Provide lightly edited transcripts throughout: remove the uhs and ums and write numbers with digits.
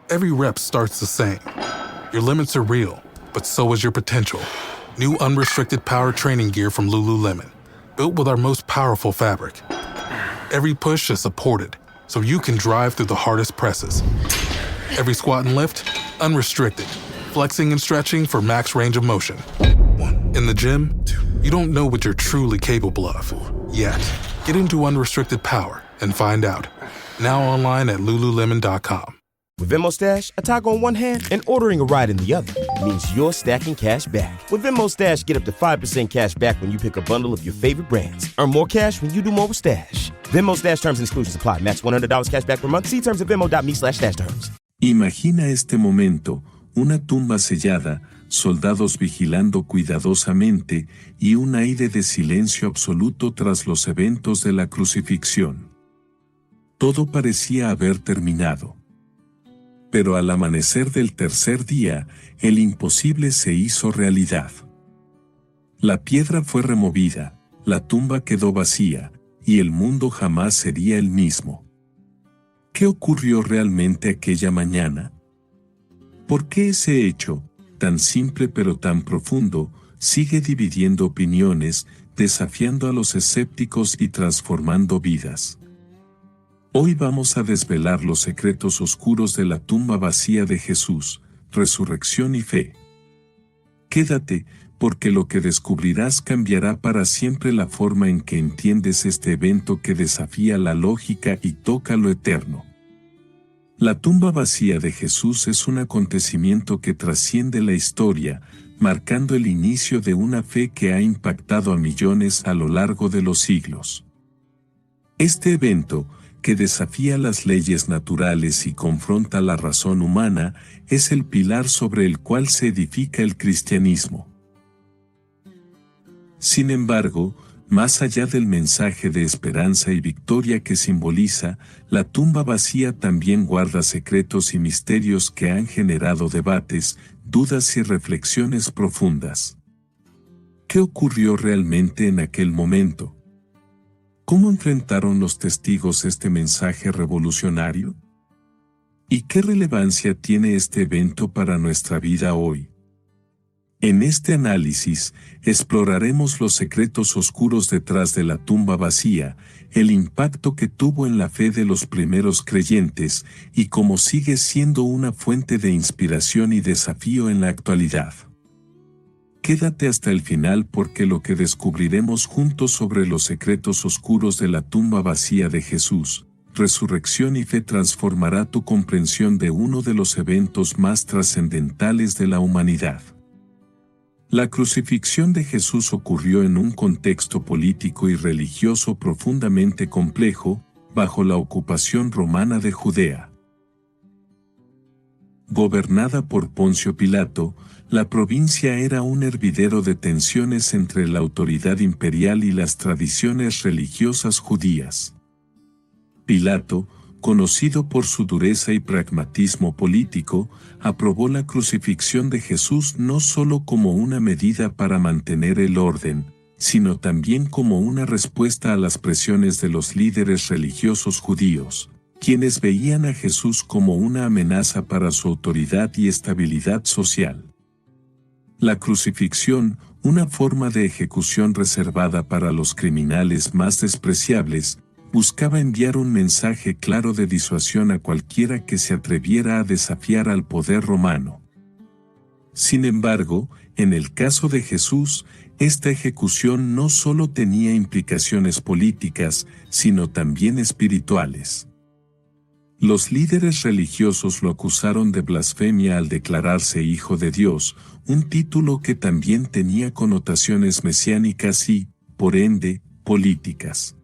Every rep starts the same. Your limits are real, but so is your potential. New unrestricted power training gear from Lululemon, built with our most powerful fabric. Every push is supported, so you can drive through the hardest presses. Every squat and lift, unrestricted, flexing and stretching for max range of motion. In the gym, you don't know what you're truly capable of, yet. Get into unrestricted power and find out. Now online at Lululemon.com. With Venmo Stash, a toggle on one hand and ordering a ride in the other means you're stacking cash back. With Venmo Stash, get up to 5% cash back when you pick a bundle of your favorite brands. Earn more cash when you do more with Stash. Venmo Stash terms and exclusions apply. Max $100 cash back per month. See terms at venmo.me/stash terms. Imagina este momento, una tumba sellada, soldados vigilando cuidadosamente y un aire de silencio absoluto tras los eventos de la crucifixión. Todo parecía haber terminado. Pero al amanecer del tercer día, el imposible se hizo realidad. La piedra fue removida, la tumba quedó vacía, y el mundo jamás sería el mismo. ¿Qué ocurrió realmente aquella mañana? ¿Por qué ese hecho, tan simple pero tan profundo, sigue dividiendo opiniones, desafiando a los escépticos y transformando vidas? Hoy vamos a desvelar los secretos oscuros de la tumba vacía de Jesús, resurrección y fe. Quédate, porque lo que descubrirás cambiará para siempre la forma en que entiendes este evento que desafía la lógica y toca lo eterno. La tumba vacía de Jesús es un acontecimiento que trasciende la historia, marcando el inicio de una fe que ha impactado a millones a lo largo de los siglos. Este evento, que desafía las leyes naturales y confronta la razón humana, es el pilar sobre el cual se edifica el cristianismo. Sin embargo, más allá del mensaje de esperanza y victoria que simboliza, la tumba vacía también guarda secretos y misterios que han generado debates, dudas y reflexiones profundas. ¿Qué ocurrió realmente en aquel momento? ¿Cómo enfrentaron los testigos este mensaje revolucionario? ¿Y qué relevancia tiene este evento para nuestra vida hoy? En este análisis, exploraremos los secretos oscuros detrás de la tumba vacía, el impacto que tuvo en la fe de los primeros creyentes y cómo sigue siendo una fuente de inspiración y desafío en la actualidad. Quédate hasta el final porque lo que descubriremos juntos sobre los secretos oscuros de la tumba vacía de Jesús, resurrección y fe transformará tu comprensión de uno de los eventos más trascendentales de la humanidad. La crucifixión de Jesús ocurrió en un contexto político y religioso profundamente complejo, bajo la ocupación romana de Judea. Gobernada por Poncio Pilato, la provincia era un hervidero de tensiones entre la autoridad imperial y las tradiciones religiosas judías. Pilato, conocido por su dureza y pragmatismo político, aprobó la crucifixión de Jesús no solo como una medida para mantener el orden, sino también como una respuesta a las presiones de los líderes religiosos judíos, quienes veían a Jesús como una amenaza para su autoridad y estabilidad social. La crucifixión, una forma de ejecución reservada para los criminales más despreciables, buscaba enviar un mensaje claro de disuasión a cualquiera que se atreviera a desafiar al poder romano. Sin embargo, en el caso de Jesús, esta ejecución no solo tenía implicaciones políticas, sino también espirituales. Los líderes religiosos lo acusaron de blasfemia al declararse Hijo de Dios, un título que también tenía connotaciones mesiánicas y, por ende, políticas.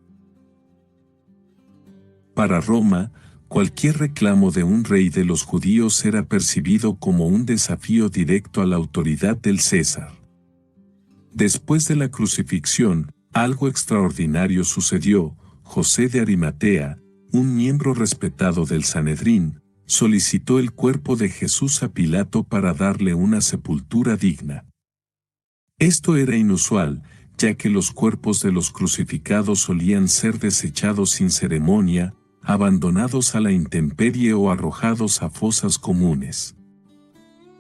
Para Roma, cualquier reclamo de un rey de los judíos era percibido como un desafío directo a la autoridad del César. Después de la crucifixión, algo extraordinario sucedió. José de Arimatea, un miembro respetado del Sanedrín, solicitó el cuerpo de Jesús a Pilato para darle una sepultura digna. Esto era inusual, ya que los cuerpos de los crucificados solían ser desechados sin ceremonia, abandonados a la intemperie o arrojados a fosas comunes.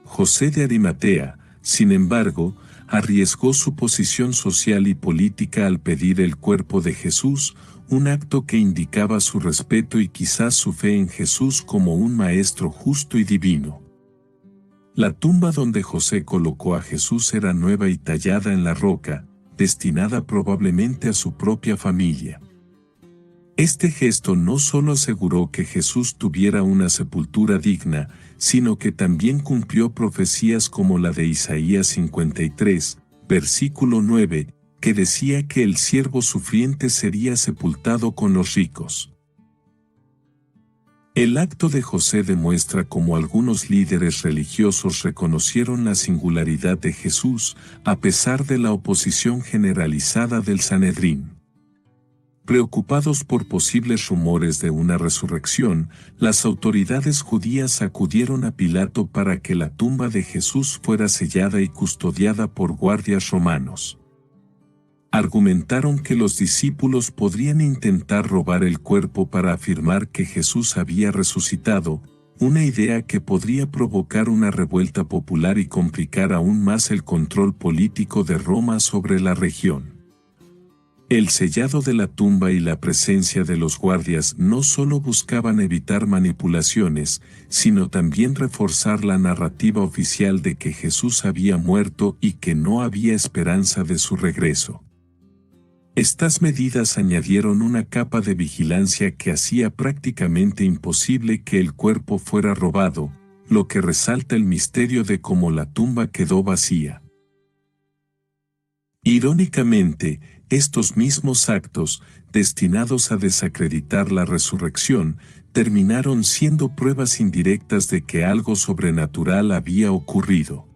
José de Arimatea, sin embargo, arriesgó su posición social y política al pedir el cuerpo de Jesús, un acto que indicaba su respeto y quizás su fe en Jesús como un maestro justo y divino. La tumba donde José colocó a Jesús era nueva y tallada en la roca, destinada probablemente a su propia familia. Este gesto no solo aseguró que Jesús tuviera una sepultura digna, sino que también cumplió profecías como la de Isaías 53, versículo 9, que decía que el siervo sufriente sería sepultado con los ricos. El acto de José demuestra cómo algunos líderes religiosos reconocieron la singularidad de Jesús, a pesar de la oposición generalizada del Sanedrín. Preocupados por posibles rumores de una resurrección, las autoridades judías acudieron a Pilato para que la tumba de Jesús fuera sellada y custodiada por guardias romanos. Argumentaron que los discípulos podrían intentar robar el cuerpo para afirmar que Jesús había resucitado, una idea que podría provocar una revuelta popular y complicar aún más el control político de Roma sobre la región. El sellado de la tumba y la presencia de los guardias no solo buscaban evitar manipulaciones, sino también reforzar la narrativa oficial de que Jesús había muerto y que no había esperanza de su regreso. Estas medidas añadieron una capa de vigilancia que hacía prácticamente imposible que el cuerpo fuera robado, lo que resalta el misterio de cómo la tumba quedó vacía. Irónicamente, estos mismos actos, destinados a desacreditar la resurrección, terminaron siendo pruebas indirectas de que algo sobrenatural había ocurrido.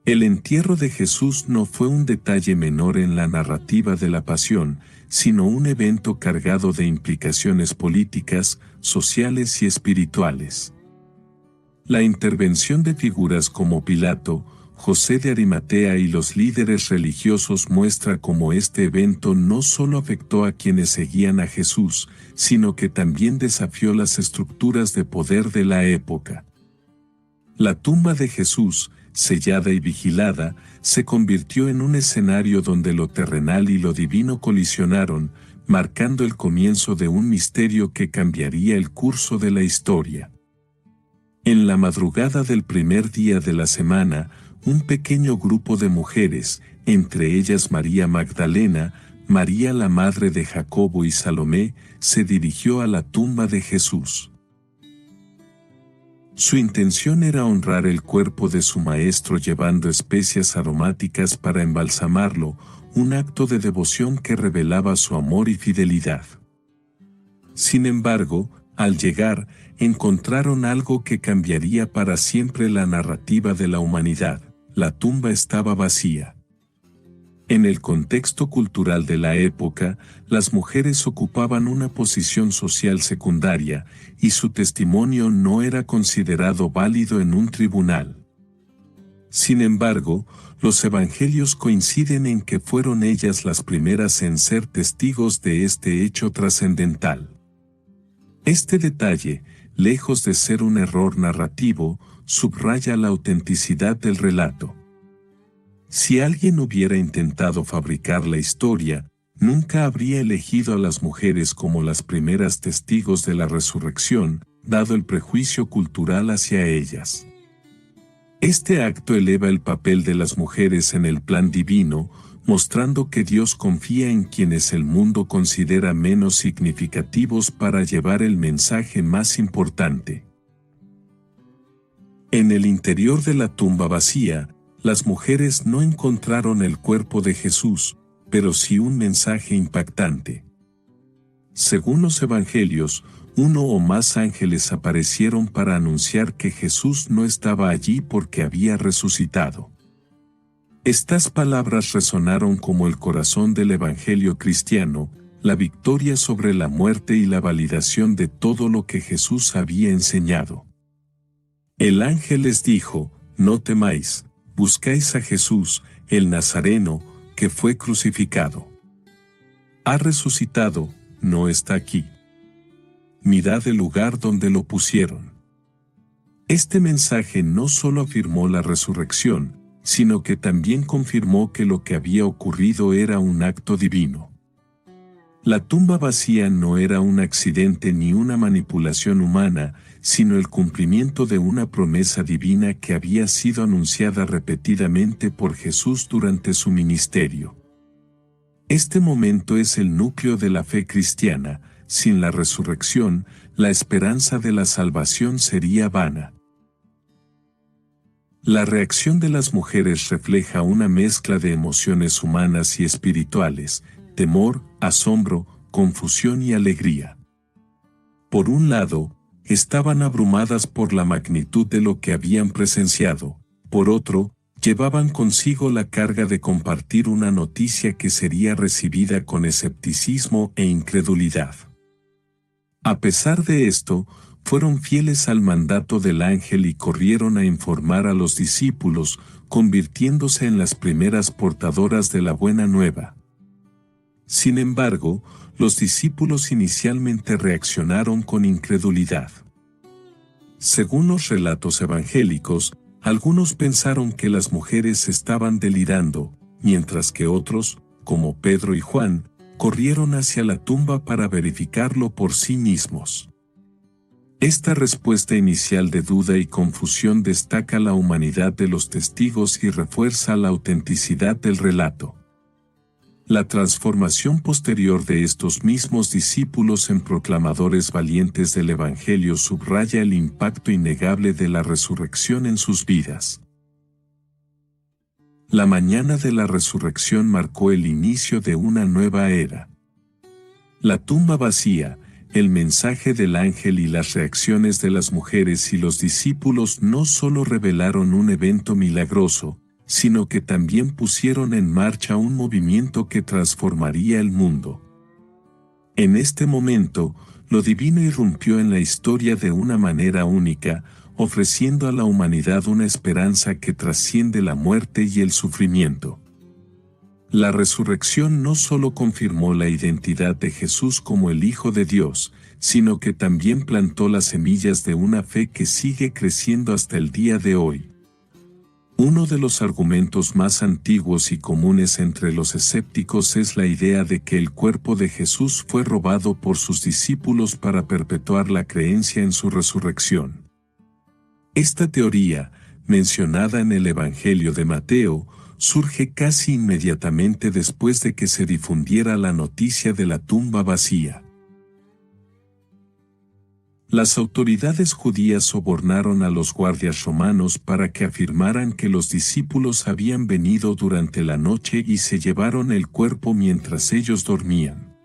El entierro de Jesús no fue un detalle menor en la narrativa de la pasión, sino un evento cargado de implicaciones políticas, sociales y espirituales. La intervención de figuras como Pilato, José de Arimatea y los líderes religiosos muestra cómo este evento no solo afectó a quienes seguían a Jesús, sino que también desafió las estructuras de poder de la época. La tumba de Jesús, sellada y vigilada, se convirtió en un escenario donde lo terrenal y lo divino colisionaron, marcando el comienzo de un misterio que cambiaría el curso de la historia. En la madrugada del primer día de la semana, un pequeño grupo de mujeres, entre ellas María Magdalena, María la madre de Jacobo y Salomé, se dirigió a la tumba de Jesús. Su intención era honrar el cuerpo de su maestro llevando especias aromáticas para embalsamarlo, un acto de devoción que revelaba su amor y fidelidad. Sin embargo, al llegar, encontraron algo que cambiaría para siempre la narrativa de la humanidad: la tumba estaba vacía. En el contexto cultural de la época, las mujeres ocupaban una posición social secundaria, y su testimonio no era considerado válido en un tribunal. Sin embargo, los evangelios coinciden en que fueron ellas las primeras en ser testigos de este hecho trascendental. Este detalle, lejos de ser un error narrativo, subraya la autenticidad del relato. Si alguien hubiera intentado fabricar la historia, nunca habría elegido a las mujeres como las primeras testigos de la resurrección, dado el prejuicio cultural hacia ellas. Este acto eleva el papel de las mujeres en el plan divino, mostrando que Dios confía en quienes el mundo considera menos significativos para llevar el mensaje más importante. En el interior de la tumba vacía, las mujeres no encontraron el cuerpo de Jesús, pero sí un mensaje impactante. Según los evangelios, uno o más ángeles aparecieron para anunciar que Jesús no estaba allí porque había resucitado. Estas palabras resonaron como el corazón del evangelio cristiano, la victoria sobre la muerte y la validación de todo lo que Jesús había enseñado. El ángel les dijo: «No temáis, buscáis a Jesús, el Nazareno, que fue crucificado. Ha resucitado, no está aquí. mirad el lugar donde lo pusieron. Este mensaje no solo afirmó la resurrección, sino que también confirmó que lo que había ocurrido era un acto divino. La tumba vacía no era un accidente ni una manipulación humana, sino el cumplimiento de una promesa divina que había sido anunciada repetidamente por Jesús durante su ministerio. Este momento es el núcleo de la fe cristiana. Sin la resurrección, la esperanza de la salvación sería vana. La reacción de las mujeres refleja una mezcla de emociones humanas y espirituales: temor, asombro, confusión y alegría. Por un lado, estaban abrumadas por la magnitud de lo que habían presenciado; por otro, llevaban consigo la carga de compartir una noticia que sería recibida con escepticismo e incredulidad. A pesar de esto, fueron fieles al mandato del ángel y corrieron a informar a los discípulos, convirtiéndose en las primeras portadoras de la buena nueva. Sin embargo, los discípulos inicialmente reaccionaron con incredulidad. Según los relatos evangélicos, algunos pensaron que las mujeres estaban delirando, mientras que otros, como Pedro y Juan, corrieron hacia la tumba para verificarlo por sí mismos. Esta respuesta inicial de duda y confusión destaca la humanidad de los testigos y refuerza la autenticidad del relato. La transformación posterior de estos mismos discípulos en proclamadores valientes del Evangelio subraya el impacto innegable de la resurrección en sus vidas. La mañana de la resurrección marcó el inicio de una nueva era. La tumba vacía, el mensaje del ángel y las reacciones de las mujeres y los discípulos no solo revelaron un evento milagroso, sino que también pusieron en marcha un movimiento que transformaría el mundo. En este momento, lo divino irrumpió en la historia de una manera única, ofreciendo a la humanidad una esperanza que trasciende la muerte y el sufrimiento. La resurrección no solo confirmó la identidad de Jesús como el Hijo de Dios, sino que también plantó las semillas de una fe que sigue creciendo hasta el día de hoy. Uno de los argumentos más antiguos y comunes entre los escépticos es la idea de que el cuerpo de Jesús fue robado por sus discípulos para perpetuar la creencia en su resurrección. Esta teoría, mencionada en el Evangelio de Mateo, surge casi inmediatamente después de que se difundiera la noticia de la tumba vacía. Las autoridades judías sobornaron a los guardias romanos para que afirmaran que los discípulos habían venido durante la noche y se llevaron el cuerpo mientras ellos dormían.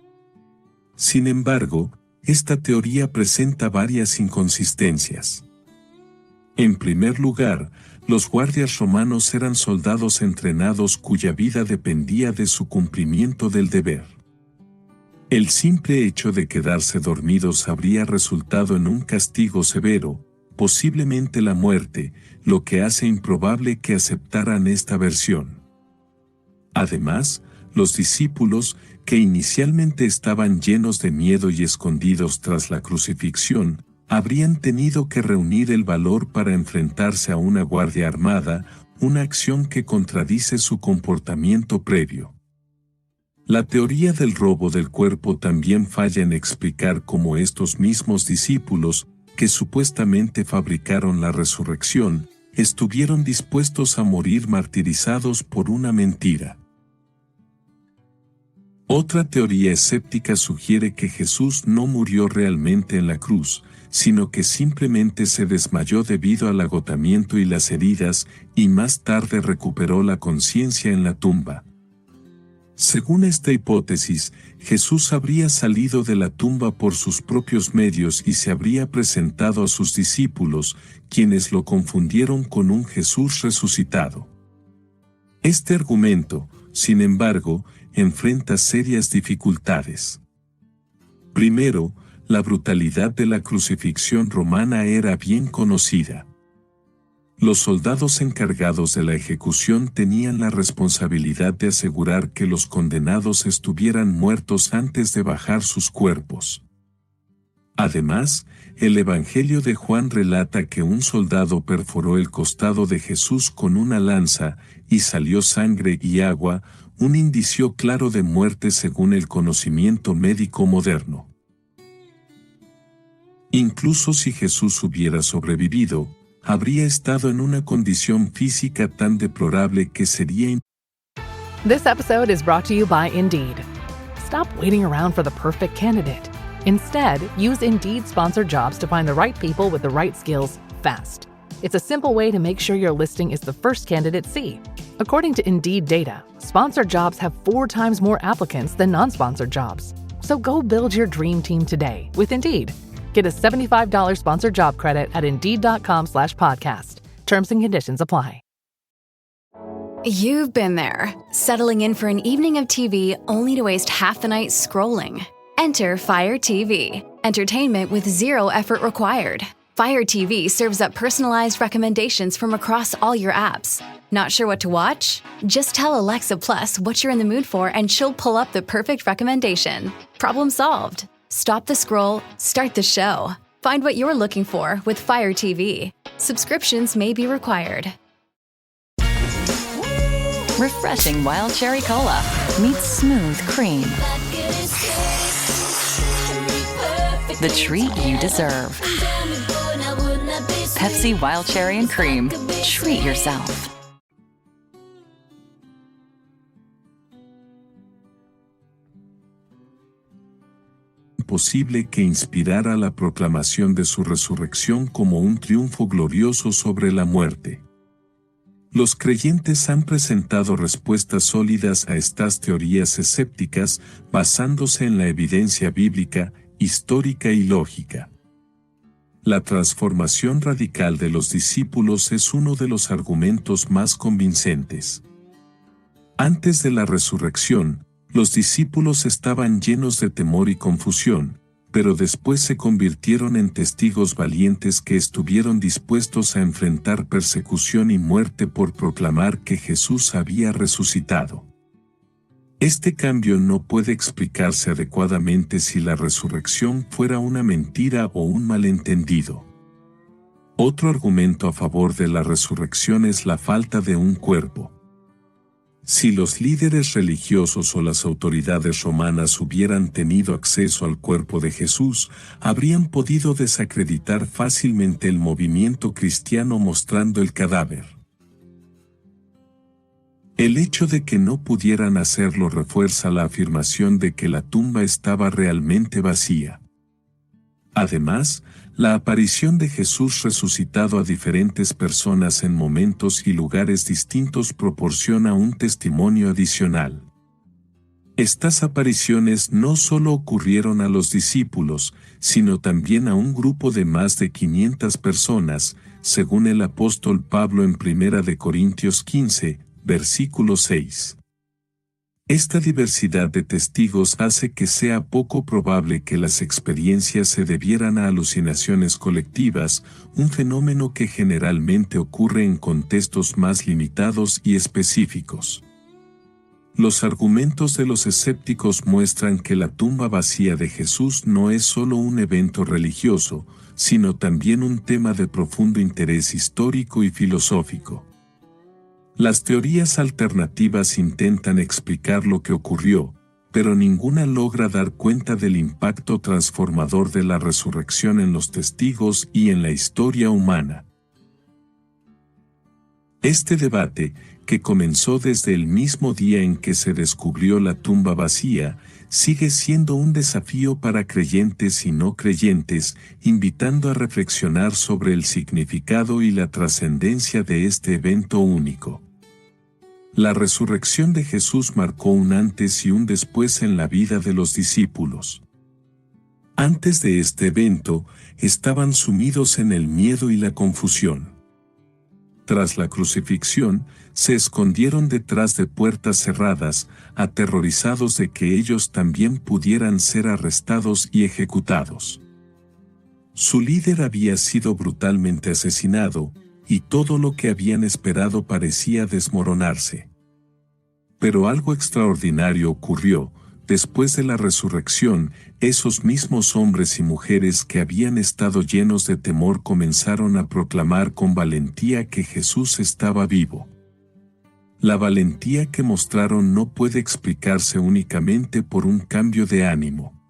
Sin embargo, esta teoría presenta varias inconsistencias. En primer lugar, los guardias romanos eran soldados entrenados cuya vida dependía de su cumplimiento del deber. El simple hecho de quedarse dormidos habría resultado en un castigo severo, posiblemente la muerte, lo que hace improbable que aceptaran esta versión. Además, los discípulos, que inicialmente estaban llenos de miedo y escondidos tras la crucifixión, habrían tenido que reunir el valor para enfrentarse a una guardia armada, una acción que contradice su comportamiento previo. La teoría del robo del cuerpo también falla en explicar cómo estos mismos discípulos, que supuestamente fabricaron la resurrección, estuvieron dispuestos a morir martirizados por una mentira. Otra teoría escéptica sugiere que Jesús no murió realmente en la cruz, sino que simplemente se desmayó debido al agotamiento y las heridas, y más tarde recuperó la conciencia en la tumba. Según esta hipótesis, Jesús habría salido de la tumba por sus propios medios y se habría presentado a sus discípulos, quienes lo confundieron con un Jesús resucitado. Este argumento, sin embargo, enfrenta serias dificultades. Primero, la brutalidad de la crucifixión romana era bien conocida. Los soldados encargados de la ejecución tenían la responsabilidad de asegurar que los condenados estuvieran muertos antes de bajar sus cuerpos. Además, el Evangelio de Juan relata que un soldado perforó el costado de Jesús con una lanza, y salió sangre y agua, un indicio claro de muerte según el conocimiento médico moderno. Incluso si Jesús hubiera sobrevivido, habría estado en una condición física tan deplorable que sería This episode is brought to you by Indeed. Stop waiting around for the perfect candidate. Instead, use Indeed sponsored jobs to find the right people with the right skills fast. It's a simple way to make sure your listing is the first candidates see. According to Indeed data, sponsored jobs have 4 times more applicants than non-sponsored jobs. So go build your dream team today with Indeed. Get a $75 sponsored job credit at Indeed.com/podcast. Terms and conditions apply. You've been there, settling in for an evening of TV only to waste half the night scrolling. Enter Fire TV, entertainment with 0 effort required. Fire TV serves up personalized recommendations from across all your apps. Not sure what to watch? Just tell Alexa Plus what you're in the mood for and she'll pull up the perfect recommendation. Problem solved. Stop the scroll, start the show. Find what you're looking for with Fire TV. Subscriptions may be required. Refreshing wild cherry cola meets smooth cream. The treat you deserve. Pepsi Wild Cherry and Cream. Treat yourself. Posible que inspirara la proclamación de su resurrección como un triunfo glorioso sobre la muerte. Los creyentes han presentado respuestas sólidas a estas teorías escépticas basándose en la evidencia bíblica, histórica y lógica. La transformación radical de los discípulos es uno de los argumentos más convincentes. Antes de la resurrección, los discípulos estaban llenos de temor y confusión, pero después se convirtieron en testigos valientes que estuvieron dispuestos a enfrentar persecución y muerte por proclamar que Jesús había resucitado. Este cambio no puede explicarse adecuadamente si la resurrección fuera una mentira o un malentendido. Otro argumento a favor de la resurrección es la falta de un cuerpo. Si los líderes religiosos o las autoridades romanas hubieran tenido acceso al cuerpo de Jesús, habrían podido desacreditar fácilmente el movimiento cristiano mostrando el cadáver. El hecho de que no pudieran hacerlo refuerza la afirmación de que la tumba estaba realmente vacía. Además, la aparición de Jesús resucitado a diferentes personas en momentos y lugares distintos proporciona un testimonio adicional. Estas apariciones no solo ocurrieron a los discípulos, sino también a un grupo de más de 500 personas, según el apóstol Pablo en 1 Corintios 15, versículo 6. Esta diversidad de testigos hace que sea poco probable que las experiencias se debieran a alucinaciones colectivas, un fenómeno que generalmente ocurre en contextos más limitados y específicos. Los argumentos de los escépticos muestran que la tumba vacía de Jesús no es solo un evento religioso, sino también un tema de profundo interés histórico y filosófico. Las teorías alternativas intentan explicar lo que ocurrió, pero ninguna logra dar cuenta del impacto transformador de la resurrección en los testigos y en la historia humana. Este debate, que comenzó desde el mismo día en que se descubrió la tumba vacía, sigue siendo un desafío para creyentes y no creyentes, invitando a reflexionar sobre el significado y la trascendencia de este evento único. La resurrección de Jesús marcó un antes y un después en la vida de los discípulos. Antes de este evento, estaban sumidos en el miedo y la confusión. Tras la crucifixión, se escondieron detrás de puertas cerradas, aterrorizados de que ellos también pudieran ser arrestados y ejecutados. Su líder había sido brutalmente asesinado, y todo lo que habían esperado parecía desmoronarse. Pero algo extraordinario ocurrió. después de la resurrección, esos mismos hombres y mujeres que habían estado llenos de temor comenzaron a proclamar con valentía que Jesús estaba vivo. La valentía que mostraron no puede explicarse únicamente por un cambio de ánimo.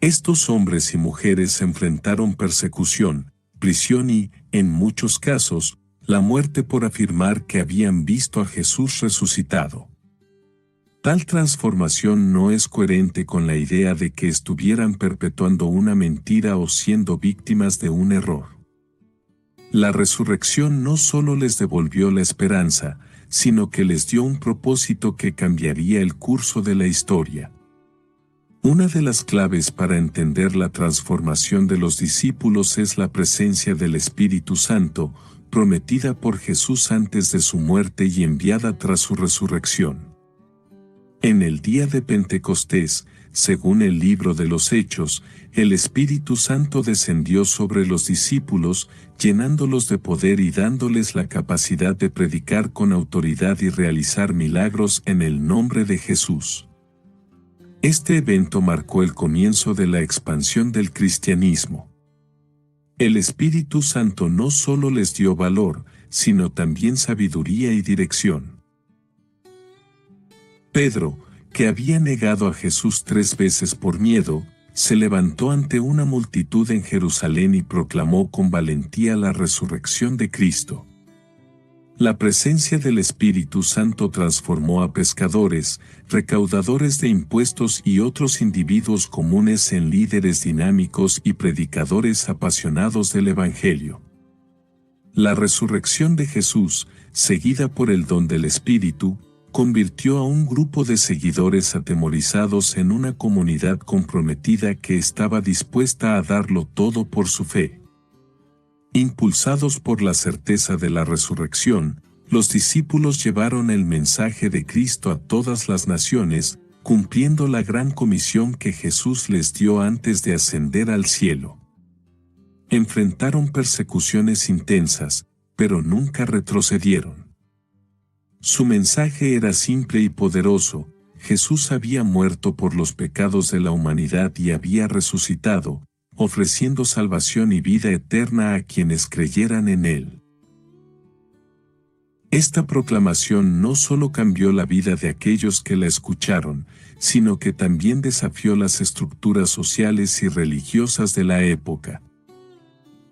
Estos hombres y mujeres enfrentaron persecución, prisión y, en muchos casos, la muerte por afirmar que habían visto a Jesús resucitado. Tal transformación no es coherente con la idea de que estuvieran perpetuando una mentira o siendo víctimas de un error. La resurrección no solo les devolvió la esperanza, sino que les dio un propósito que cambiaría el curso de la historia. Una de las claves para entender la transformación de los discípulos es la presencia del Espíritu Santo, prometida por Jesús antes de su muerte y enviada tras su resurrección. En el día de Pentecostés, según el libro de los Hechos, el Espíritu Santo descendió sobre los discípulos, llenándolos de poder y dándoles la capacidad de predicar con autoridad y realizar milagros en el nombre de Jesús. Este evento marcó el comienzo de la expansión del cristianismo. El Espíritu Santo no solo les dio valor, sino también sabiduría y dirección. Pedro, que había negado a Jesús 3 veces por miedo, se levantó ante una multitud en Jerusalén y proclamó con valentía la resurrección de Cristo. La presencia del Espíritu Santo transformó a pescadores, recaudadores de impuestos y otros individuos comunes en líderes dinámicos y predicadores apasionados del Evangelio. La resurrección de Jesús, seguida por el don del Espíritu, convirtió a un grupo de seguidores atemorizados en una comunidad comprometida que estaba dispuesta a darlo todo por su fe. Impulsados por la certeza de la resurrección, los discípulos llevaron el mensaje de Cristo a todas las naciones, cumpliendo la gran comisión que Jesús les dio antes de ascender al cielo. Enfrentaron persecuciones intensas, pero nunca retrocedieron. Su mensaje era simple y poderoso: Jesús había muerto por los pecados de la humanidad y había resucitado, ofreciendo salvación y vida eterna a quienes creyeran en Él. Esta proclamación no solo cambió la vida de aquellos que la escucharon, sino que también desafió las estructuras sociales y religiosas de la época.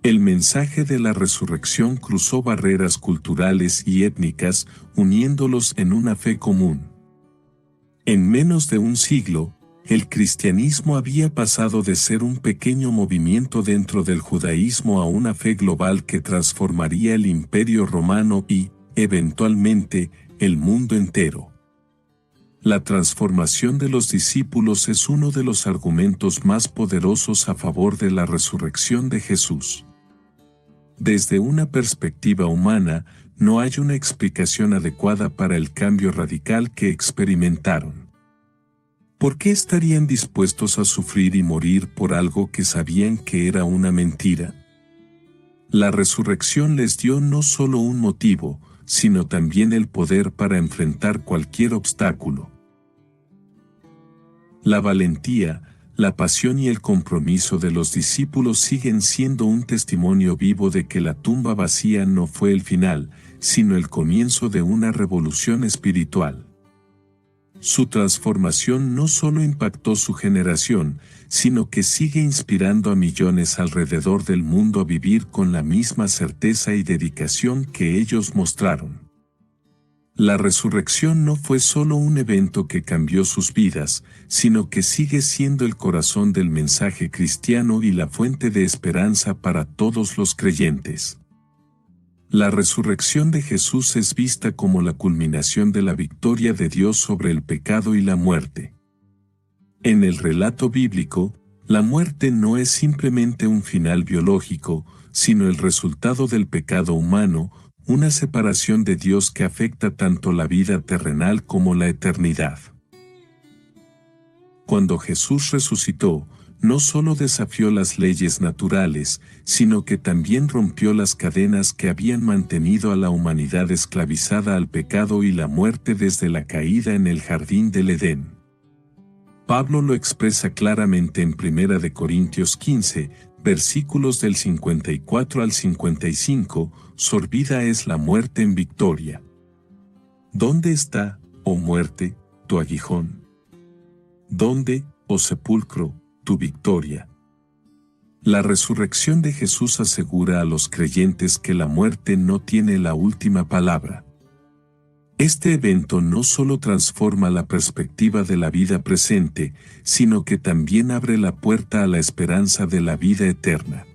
El mensaje de la resurrección cruzó barreras culturales y étnicas, uniéndolos en una fe común. En menos de un siglo, el cristianismo había pasado de ser un pequeño movimiento dentro del judaísmo a una fe global que transformaría el Imperio Romano y, eventualmente, el mundo entero. La transformación de los discípulos es uno de los argumentos más poderosos a favor de la resurrección de Jesús. Desde una perspectiva humana, no hay una explicación adecuada para el cambio radical que experimentaron. ¿Por qué estarían dispuestos a sufrir y morir por algo que sabían que era una mentira? La resurrección les dio no solo un motivo, sino también el poder para enfrentar cualquier obstáculo. La valentía, la pasión y el compromiso de los discípulos siguen siendo un testimonio vivo de que la tumba vacía no fue el final, sino el comienzo de una revolución espiritual. Su transformación no solo impactó su generación, sino que sigue inspirando a millones alrededor del mundo a vivir con la misma certeza y dedicación que ellos mostraron. La resurrección no fue solo un evento que cambió sus vidas, sino que sigue siendo el corazón del mensaje cristiano y la fuente de esperanza para todos los creyentes. La resurrección de Jesús es vista como la culminación de la victoria de Dios sobre el pecado y la muerte. En el relato bíblico, la muerte no es simplemente un final biológico, sino el resultado del pecado humano, una separación de Dios que afecta tanto la vida terrenal como la eternidad. Cuando Jesús resucitó, no solo desafió las leyes naturales, sino que también rompió las cadenas que habían mantenido a la humanidad esclavizada al pecado y la muerte desde la caída en el jardín del Edén. Pablo lo expresa claramente en 1 Corintios 15, versículos del 54 al 55, sorbida es la muerte en victoria. ¿Dónde está, oh muerte, tu aguijón? ¿Dónde, oh sepulcro, tu victoria? La resurrección de Jesús asegura a los creyentes que la muerte no tiene la última palabra. Este evento no solo transforma la perspectiva de la vida presente, sino que también abre la puerta a la esperanza de la vida eterna.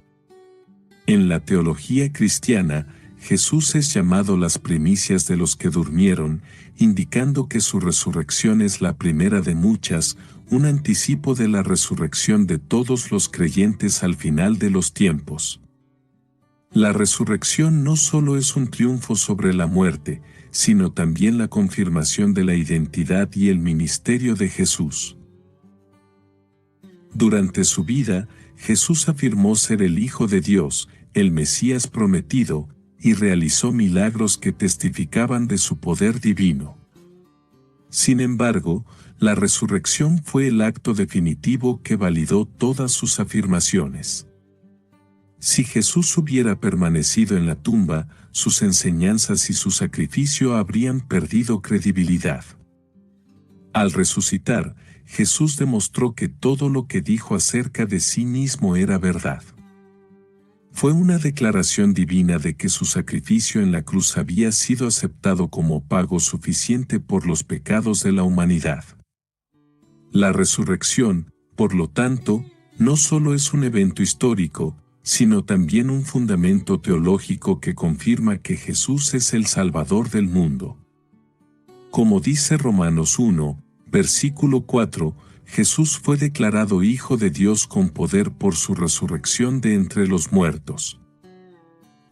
En la teología cristiana, Jesús es llamado las primicias de los que durmieron, indicando que su resurrección es la primera de muchas, un anticipo de la resurrección de todos los creyentes al final de los tiempos. La resurrección no solo es un triunfo sobre la muerte, sino también la confirmación de la identidad y el ministerio de Jesús. Durante su vida, Jesús afirmó ser el Hijo de Dios, el Mesías prometido, y realizó milagros que testificaban de su poder divino. Sin embargo, la resurrección fue el acto definitivo que validó todas sus afirmaciones. Si Jesús hubiera permanecido en la tumba, sus enseñanzas y su sacrificio habrían perdido credibilidad. Al resucitar, Jesús demostró que todo lo que dijo acerca de sí mismo era verdad. Fue una declaración divina de que su sacrificio en la cruz había sido aceptado como pago suficiente por los pecados de la humanidad. La resurrección, por lo tanto, no solo es un evento histórico, sino también un fundamento teológico que confirma que Jesús es el Salvador del mundo. Como dice Romanos 1, versículo 4, Jesús fue declarado Hijo de Dios con poder por su resurrección de entre los muertos.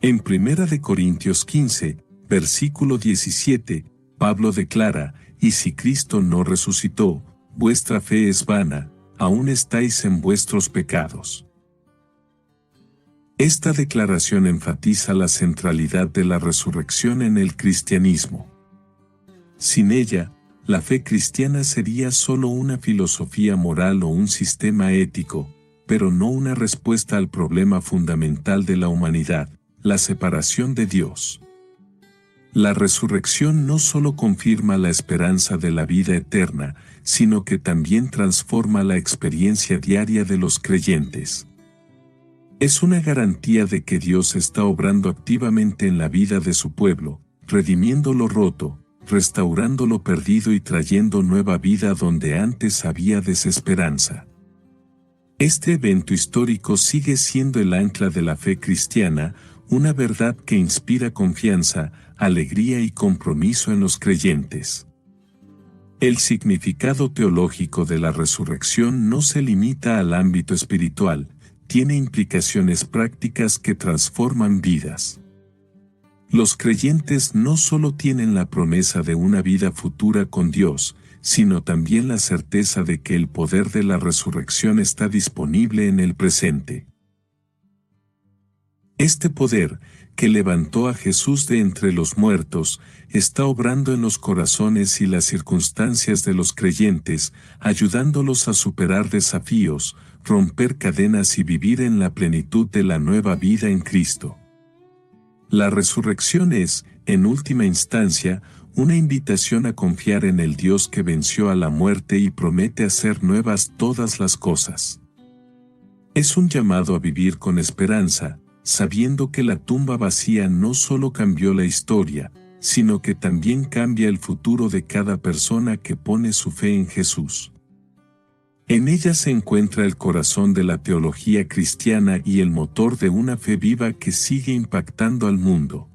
En 1 Corintios 15, versículo 17, Pablo declara, «Y si Cristo no resucitó, vuestra fe es vana, aún estáis en vuestros pecados». Esta declaración enfatiza la centralidad de la resurrección en el cristianismo. Sin ella, la fe cristiana sería solo una filosofía moral o un sistema ético, pero no una respuesta al problema fundamental de la humanidad, la separación de Dios. La resurrección no solo confirma la esperanza de la vida eterna, sino que también transforma la experiencia diaria de los creyentes. Es una garantía de que Dios está obrando activamente en la vida de su pueblo, redimiendo lo roto, restaurando lo perdido y trayendo nueva vida donde antes había desesperanza. Este evento histórico sigue siendo el ancla de la fe cristiana, una verdad que inspira confianza, alegría y compromiso en los creyentes. El significado teológico de la resurrección no se limita al ámbito espiritual, tiene implicaciones prácticas que transforman vidas. Los creyentes no solo tienen la promesa de una vida futura con Dios, sino también la certeza de que el poder de la resurrección está disponible en el presente. Este poder, que levantó a Jesús de entre los muertos, está obrando en los corazones y las circunstancias de los creyentes, ayudándolos a superar desafíos, romper cadenas y vivir en la plenitud de la nueva vida en Cristo. La resurrección es, en última instancia, una invitación a confiar en el Dios que venció a la muerte y promete hacer nuevas todas las cosas. Es un llamado a vivir con esperanza, sabiendo que la tumba vacía no solo cambió la historia, sino que también cambia el futuro de cada persona que pone su fe en Jesús. En ella se encuentra el corazón de la teología cristiana y el motor de una fe viva que sigue impactando al mundo.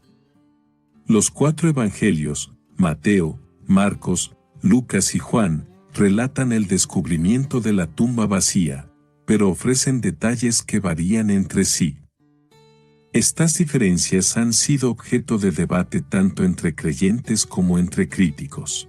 Los 4 evangelios, Mateo, Marcos, Lucas y Juan, relatan el descubrimiento de la tumba vacía, pero ofrecen detalles que varían entre sí. Estas diferencias han sido objeto de debate tanto entre creyentes como entre críticos.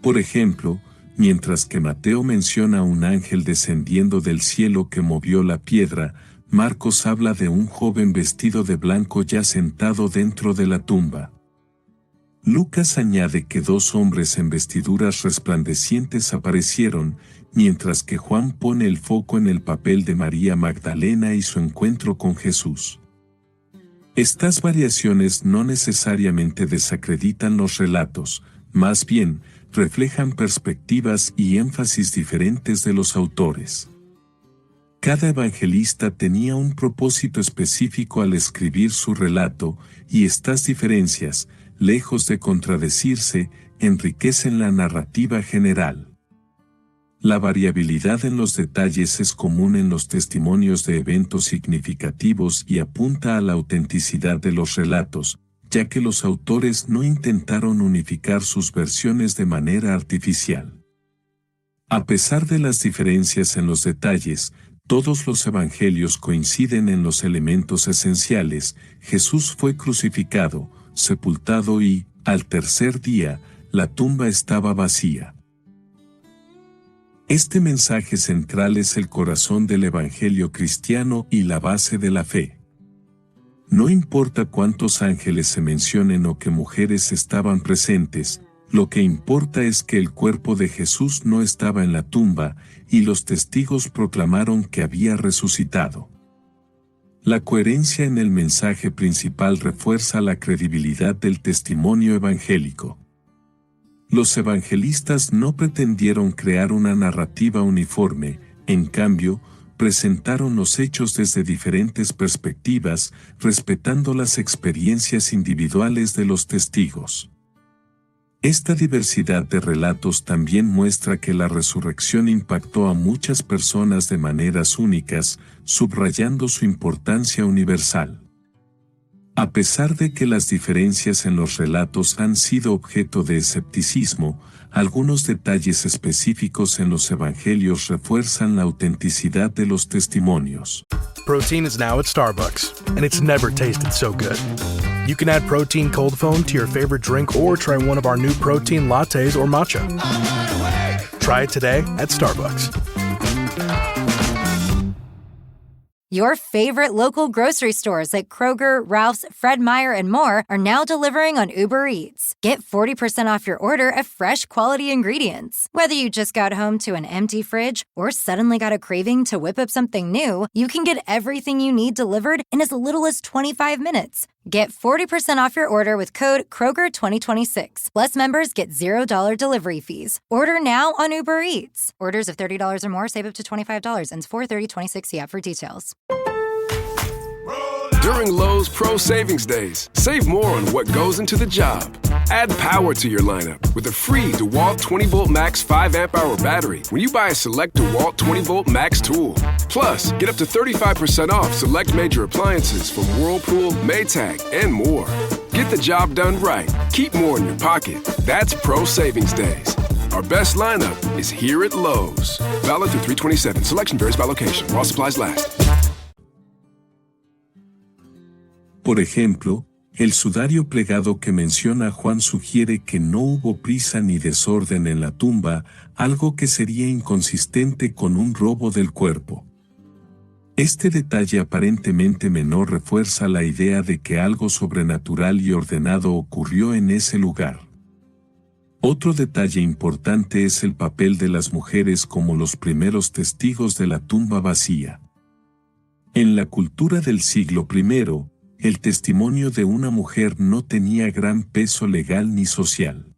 Por ejemplo, mientras que Mateo menciona a un ángel descendiendo del cielo que movió la piedra, Marcos habla de un joven vestido de blanco ya sentado dentro de la tumba. Lucas añade que 2 hombres en vestiduras resplandecientes aparecieron, mientras que Juan pone el foco en el papel de María Magdalena y su encuentro con Jesús. Estas variaciones no necesariamente desacreditan los relatos, más bien, reflejan perspectivas y énfasis diferentes de los autores. Cada evangelista tenía un propósito específico al escribir su relato, y estas diferencias, lejos de contradecirse, enriquecen la narrativa general. La variabilidad en los detalles es común en los testimonios de eventos significativos y apunta a la autenticidad de los relatos, ya que los autores no intentaron unificar sus versiones de manera artificial. A pesar de las diferencias en los detalles, todos los evangelios coinciden en los elementos esenciales: Jesús fue crucificado, sepultado y, al tercer día, la tumba estaba vacía. Este mensaje central es el corazón del evangelio cristiano y la base de la fe. No importa cuántos ángeles se mencionen o que mujeres estaban presentes, lo que importa es que el cuerpo de Jesús no estaba en la tumba, y los testigos proclamaron que había resucitado. La coherencia en el mensaje principal refuerza la credibilidad del testimonio evangélico. Los evangelistas no pretendieron crear una narrativa uniforme, en cambio, presentaron los hechos desde diferentes perspectivas, respetando las experiencias individuales de los testigos. Esta diversidad de relatos también muestra que la resurrección impactó a muchas personas de maneras únicas, subrayando su importancia universal. A pesar de que las diferencias en los relatos han sido objeto de escepticismo, algunos detalles específicos en los evangelios refuerzan la autenticidad de los testimonios. Protein is now at Starbucks, and it's never tasted so good. You can add Protein Cold Foam to your favorite drink or try one of our new Protein lattes or matcha. Try it today at Starbucks. Your favorite local grocery stores like Kroger, Ralph's, Fred Meyer, and more are now delivering on Uber Eats. Get 40% off your order of fresh, quality ingredients. Whether you just got home to an empty fridge or suddenly got a craving to whip up something new, you can get everything you need delivered in as little as 25 minutes. Get 40% off your order with code Kroger2026. Plus, members get $0 delivery fees. Order now on Uber Eats. Orders of $30 or more save up to $25. Ends 4/30/26. See app for details. During Lowe's Pro Savings Days, save more on what goes into the job. Add power to your lineup with a free DeWalt 20-volt max 5 amp-hour battery when you buy a select DeWalt 20-volt max tool. Plus, get up to 35% off select major appliances from Whirlpool, Maytag, and more. Get the job done right. Keep more in your pocket. That's Pro Savings Days. Our best lineup is here at Lowe's. Valid through 3/27. Selection varies by location. While supplies last. Por ejemplo, el sudario plegado que menciona Juan sugiere que no hubo prisa ni desorden en la tumba, algo que sería inconsistente con un robo del cuerpo. Este detalle aparentemente menor refuerza la idea de que algo sobrenatural y ordenado ocurrió en ese lugar. Otro detalle importante es el papel de las mujeres como los primeros testigos de la tumba vacía. En la cultura del siglo I, el testimonio de una mujer no tenía gran peso legal ni social.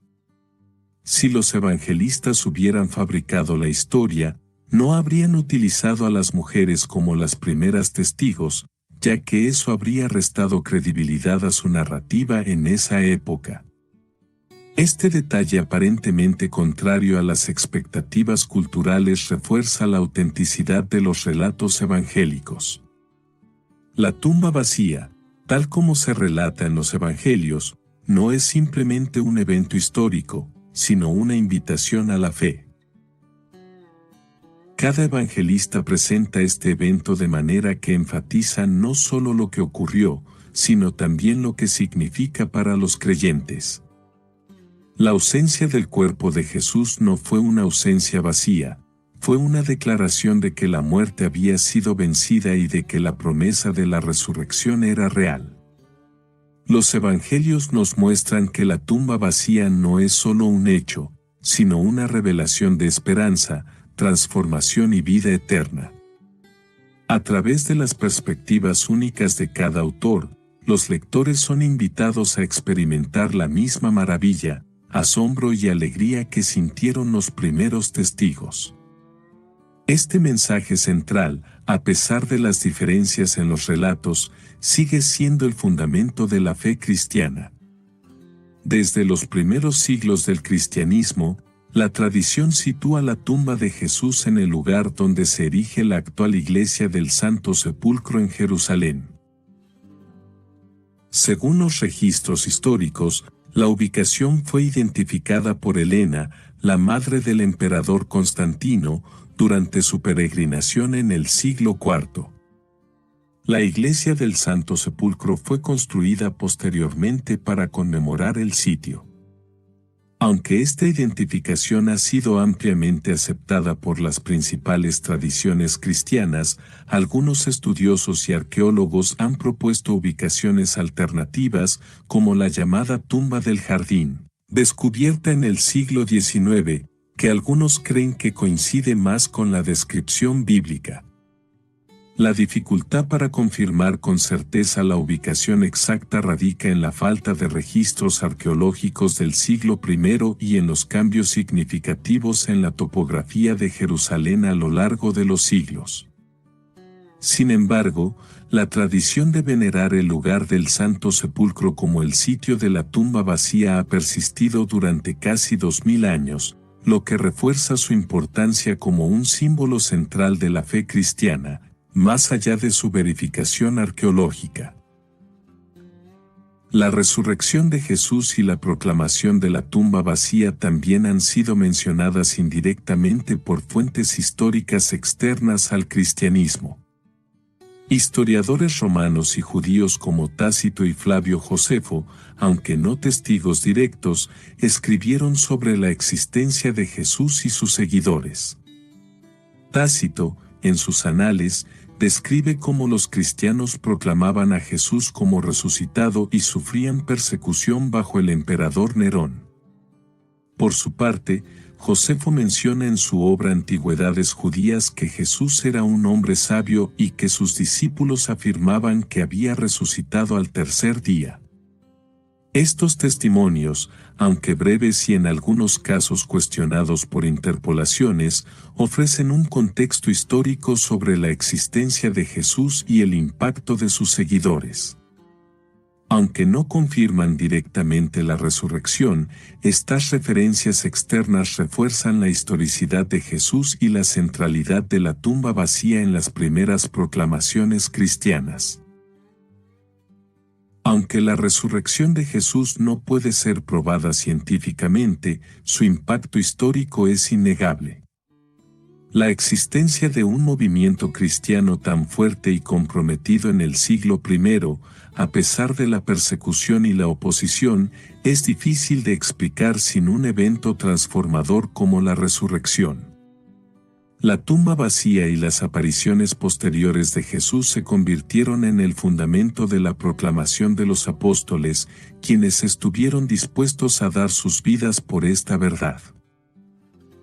Si los evangelistas hubieran fabricado la historia, no habrían utilizado a las mujeres como las primeras testigos, ya que eso habría restado credibilidad a su narrativa en esa época. Este detalle aparentemente contrario a las expectativas culturales refuerza la autenticidad de los relatos evangélicos. La tumba vacía, tal como se relata en los evangelios, no es simplemente un evento histórico, sino una invitación a la fe. Cada evangelista presenta este evento de manera que enfatiza no solo lo que ocurrió, sino también lo que significa para los creyentes. La ausencia del cuerpo de Jesús no fue una ausencia vacía, fue una declaración de que la muerte había sido vencida y de que la promesa de la resurrección era real. Los evangelios nos muestran que la tumba vacía no es solo un hecho, sino una revelación de esperanza, transformación y vida eterna. A través de las perspectivas únicas de cada autor, los lectores son invitados a experimentar la misma maravilla, asombro y alegría que sintieron los primeros testigos. Este mensaje central, a pesar de las diferencias en los relatos, sigue siendo el fundamento de la fe cristiana. Desde los primeros siglos del cristianismo, la tradición sitúa la tumba de Jesús en el lugar donde se erige la actual iglesia del Santo Sepulcro en Jerusalén. Según los registros históricos, la ubicación fue identificada por Helena, la madre del emperador Constantino, durante su peregrinación en el siglo IV. La iglesia del Santo Sepulcro fue construida posteriormente para conmemorar el sitio. Aunque esta identificación ha sido ampliamente aceptada por las principales tradiciones cristianas, algunos estudiosos y arqueólogos han propuesto ubicaciones alternativas, como la llamada Tumba del Jardín, descubierta en el siglo XIX, que algunos creen que coincide más con la descripción bíblica. La dificultad para confirmar con certeza la ubicación exacta radica en la falta de registros arqueológicos del siglo I y en los cambios significativos en la topografía de Jerusalén a lo largo de los siglos. Sin embargo, la tradición de venerar el lugar del Santo Sepulcro como el sitio de la tumba vacía ha persistido durante casi 2000 años, lo que refuerza su importancia como un símbolo central de la fe cristiana, más allá de su verificación arqueológica. La resurrección de Jesús y la proclamación de la tumba vacía también han sido mencionadas indirectamente por fuentes históricas externas al cristianismo. Historiadores romanos y judíos como Tácito y Flavio Josefo, aunque no testigos directos, escribieron sobre la existencia de Jesús y sus seguidores. Tácito, en sus anales, describe cómo los cristianos proclamaban a Jesús como resucitado y sufrían persecución bajo el emperador Nerón. Por su parte, Josefo menciona en su obra Antigüedades Judías que Jesús era un hombre sabio y que sus discípulos afirmaban que había resucitado al tercer día. Estos testimonios, aunque breves y en algunos casos cuestionados por interpolaciones, ofrecen un contexto histórico sobre la existencia de Jesús y el impacto de sus seguidores. Aunque no confirman directamente la resurrección, estas referencias externas refuerzan la historicidad de Jesús y la centralidad de la tumba vacía en las primeras proclamaciones cristianas. Aunque la resurrección de Jesús no puede ser probada científicamente, su impacto histórico es innegable. La existencia de un movimiento cristiano tan fuerte y comprometido en el siglo I, a pesar de la persecución y la oposición, es difícil de explicar sin un evento transformador como la resurrección. La tumba vacía y las apariciones posteriores de Jesús se convirtieron en el fundamento de la proclamación de los apóstoles, quienes estuvieron dispuestos a dar sus vidas por esta verdad.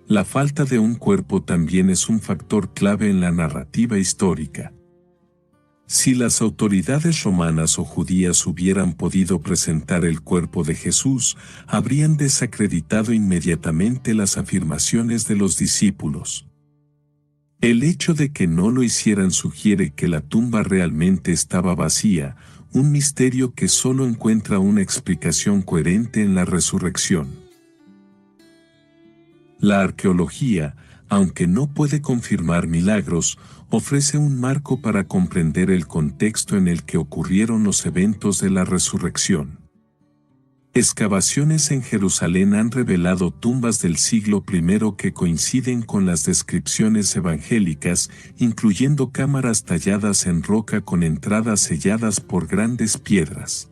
La falta de un cuerpo también es un factor clave en la narrativa histórica. Si las autoridades romanas o judías hubieran podido presentar el cuerpo de Jesús, habrían desacreditado inmediatamente las afirmaciones de los discípulos. El hecho de que no lo hicieran sugiere que la tumba realmente estaba vacía, un misterio que solo encuentra una explicación coherente en la resurrección. La arqueología, aunque no puede confirmar milagros, ofrece un marco para comprender el contexto en el que ocurrieron los eventos de la resurrección. Excavaciones en Jerusalén han revelado tumbas del siglo I que coinciden con las descripciones evangélicas, incluyendo cámaras talladas en roca con entradas selladas por grandes piedras.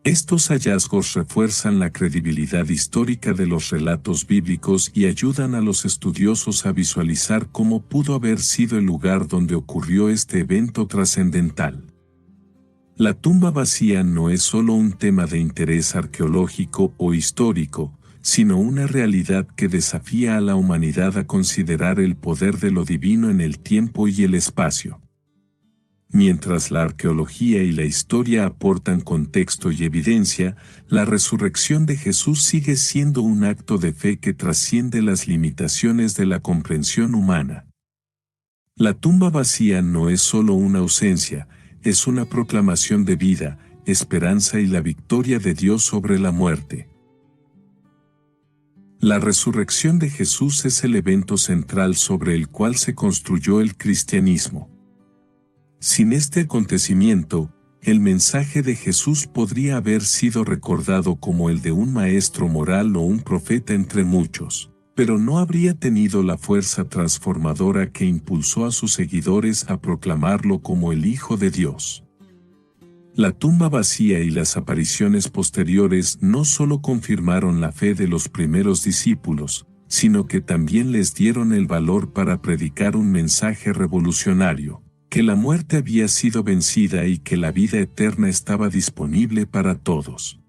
Estos hallazgos refuerzan la credibilidad histórica de los relatos bíblicos y ayudan a los estudiosos a visualizar cómo pudo haber sido el lugar donde ocurrió este evento trascendental. La tumba vacía no es solo un tema de interés arqueológico o histórico, sino una realidad que desafía a la humanidad a considerar el poder de lo divino en el tiempo y el espacio. Mientras la arqueología y la historia aportan contexto y evidencia, la resurrección de Jesús sigue siendo un acto de fe que trasciende las limitaciones de la comprensión humana. La tumba vacía no es solo una ausencia, es una proclamación de vida, esperanza y la victoria de Dios sobre la muerte. La resurrección de Jesús es el evento central sobre el cual se construyó el cristianismo. Sin este acontecimiento, el mensaje de Jesús podría haber sido recordado como el de un maestro moral o un profeta entre muchos, pero no habría tenido la fuerza transformadora que impulsó a sus seguidores a proclamarlo como el Hijo de Dios. La tumba vacía y las apariciones posteriores no solo confirmaron la fe de los primeros discípulos, sino que también les dieron el valor para predicar un mensaje revolucionario, que la muerte había sido vencida y que la vida eterna estaba disponible para todos.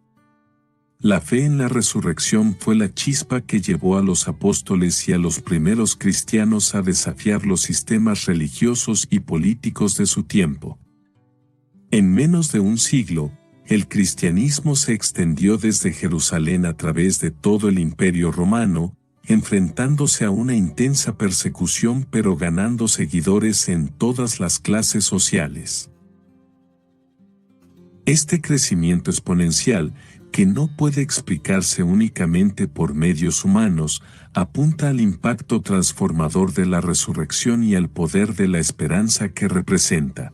La fe en la resurrección fue la chispa que llevó a los apóstoles y a los primeros cristianos a desafiar los sistemas religiosos y políticos de su tiempo. En menos de un siglo, el cristianismo se extendió desde Jerusalén a través de todo el Imperio Romano, enfrentándose a una intensa persecución pero ganando seguidores en todas las clases sociales. Este crecimiento exponencial, que no puede explicarse únicamente por medios humanos, apunta al impacto transformador de la resurrección y al poder de la esperanza que representa.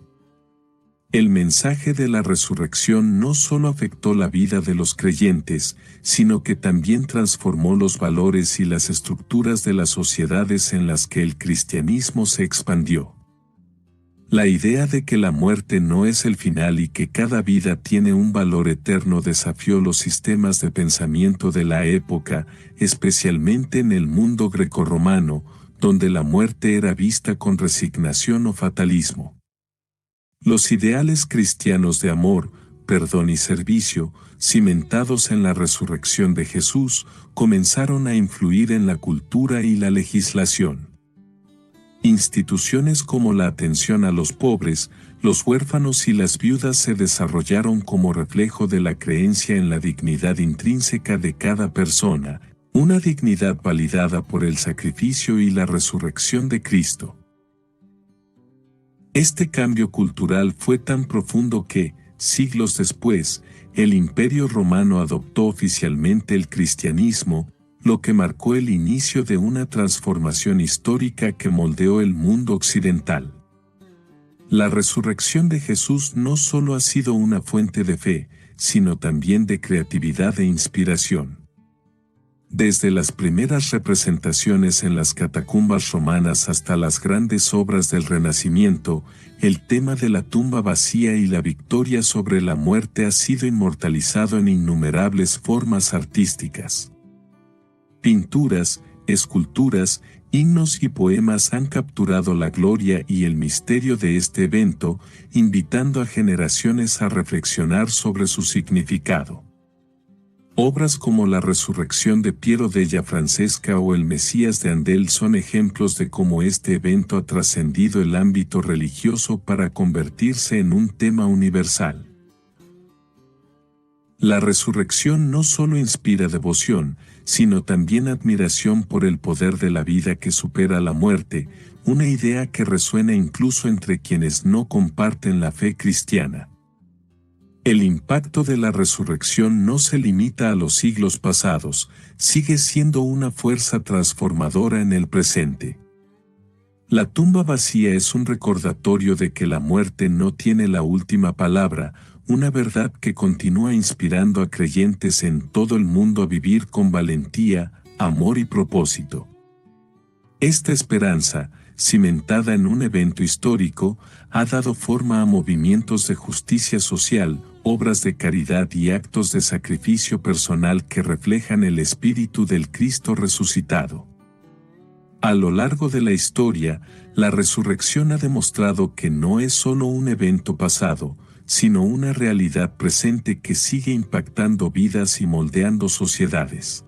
El mensaje de la resurrección no solo afectó la vida de los creyentes, sino que también transformó los valores y las estructuras de las sociedades en las que el cristianismo se expandió. La idea de que la muerte no es el final y que cada vida tiene un valor eterno desafió los sistemas de pensamiento de la época, especialmente en el mundo grecorromano, donde la muerte era vista con resignación o fatalismo. Los ideales cristianos de amor, perdón y servicio, cimentados en la resurrección de Jesús, comenzaron a influir en la cultura y la legislación. Instituciones como la atención a los pobres, los huérfanos y las viudas se desarrollaron como reflejo de la creencia en la dignidad intrínseca de cada persona, una dignidad validada por el sacrificio y la resurrección de Cristo. Este cambio cultural fue tan profundo que, siglos después, el Imperio Romano adoptó oficialmente el cristianismo, lo que marcó el inicio de una transformación histórica que moldeó el mundo occidental. La resurrección de Jesús no solo ha sido una fuente de fe, sino también de creatividad e inspiración. Desde las primeras representaciones en las catacumbas romanas hasta las grandes obras del Renacimiento, el tema de la tumba vacía y la victoria sobre la muerte ha sido inmortalizado en innumerables formas artísticas. Pinturas, esculturas, himnos y poemas han capturado la gloria y el misterio de este evento, invitando a generaciones a reflexionar sobre su significado. Obras como La Resurrección de Piero della Francesca o El Mesías de Handel son ejemplos de cómo este evento ha trascendido el ámbito religioso para convertirse en un tema universal. La resurrección no solo inspira devoción, sino también admiración por el poder de la vida que supera la muerte, una idea que resuena incluso entre quienes no comparten la fe cristiana. El impacto de la resurrección no se limita a los siglos pasados, sigue siendo una fuerza transformadora en el presente. La tumba vacía es un recordatorio de que la muerte no tiene la última palabra, una verdad que continúa inspirando a creyentes en todo el mundo a vivir con valentía, amor y propósito. Esta esperanza, cimentada en un evento histórico, ha dado forma a movimientos de justicia social, obras de caridad y actos de sacrificio personal que reflejan el espíritu del Cristo resucitado. A lo largo de la historia, la resurrección ha demostrado que no es solo un evento pasado, sino una realidad presente que sigue impactando vidas y moldeando sociedades.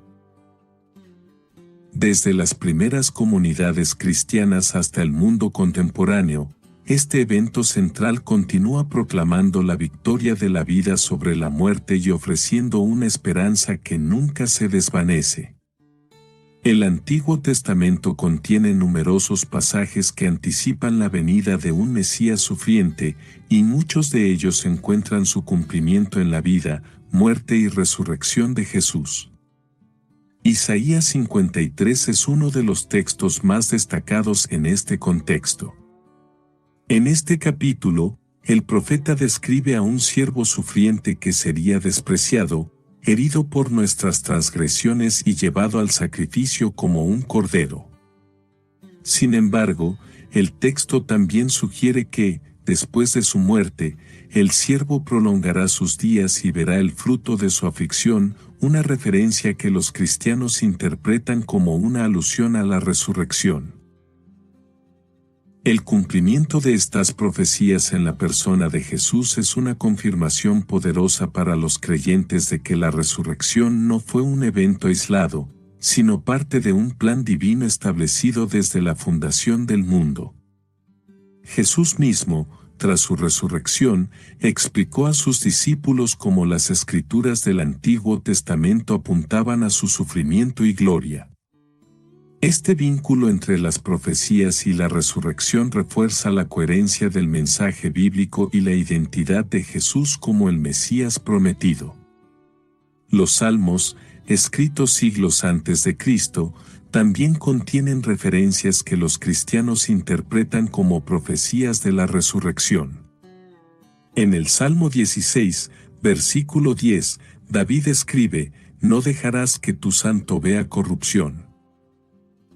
Desde las primeras comunidades cristianas hasta el mundo contemporáneo, este evento central continúa proclamando la victoria de la vida sobre la muerte y ofreciendo una esperanza que nunca se desvanece. El Antiguo Testamento contiene numerosos pasajes que anticipan la venida de un Mesías sufriente, y muchos de ellos encuentran su cumplimiento en la vida, muerte y resurrección de Jesús. Isaías 53 es uno de los textos más destacados en este contexto. En este capítulo, el profeta describe a un siervo sufriente que sería despreciado, herido por nuestras transgresiones y llevado al sacrificio como un cordero. Sin embargo, el texto también sugiere que, después de su muerte, el siervo prolongará sus días y verá el fruto de su aflicción, una referencia que los cristianos interpretan como una alusión a la resurrección. El cumplimiento de estas profecías en la persona de Jesús es una confirmación poderosa para los creyentes de que la resurrección no fue un evento aislado, sino parte de un plan divino establecido desde la fundación del mundo. Jesús mismo, tras su resurrección, explicó a sus discípulos cómo las escrituras del Antiguo Testamento apuntaban a su sufrimiento y gloria. Este vínculo entre las profecías y la resurrección refuerza la coherencia del mensaje bíblico y la identidad de Jesús como el Mesías prometido. Los Salmos, escritos siglos antes de Cristo, también contienen referencias que los cristianos interpretan como profecías de la resurrección. En el Salmo 16, versículo 10, David escribe: «No dejarás que tu santo vea corrupción».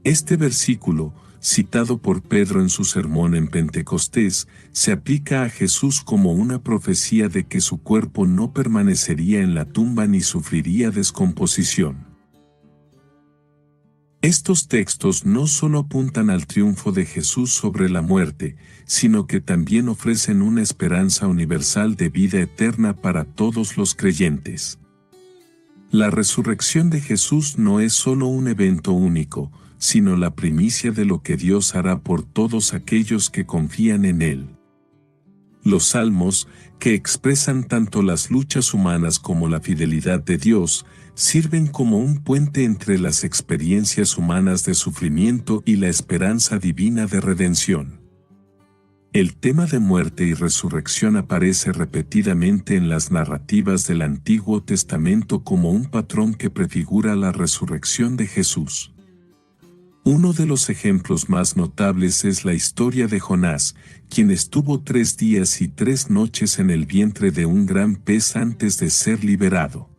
Este versículo, citado por Pedro en su sermón en Pentecostés, se aplica a Jesús como una profecía de que su cuerpo no permanecería en la tumba ni sufriría descomposición. Estos textos no solo apuntan al triunfo de Jesús sobre la muerte, sino que también ofrecen una esperanza universal de vida eterna para todos los creyentes. La resurrección de Jesús no es solo un evento único, sino la primicia de lo que Dios hará por todos aquellos que confían en Él. Los Salmos, que expresan tanto las luchas humanas como la fidelidad de Dios, sirven como un puente entre las experiencias humanas de sufrimiento y la esperanza divina de redención. El tema de muerte y resurrección aparece repetidamente en las narrativas del Antiguo Testamento como un patrón que prefigura la resurrección de Jesús. Uno de los ejemplos más notables es la historia de Jonás, quien estuvo 3 días y 3 noches en el vientre de un gran pez antes de ser liberado.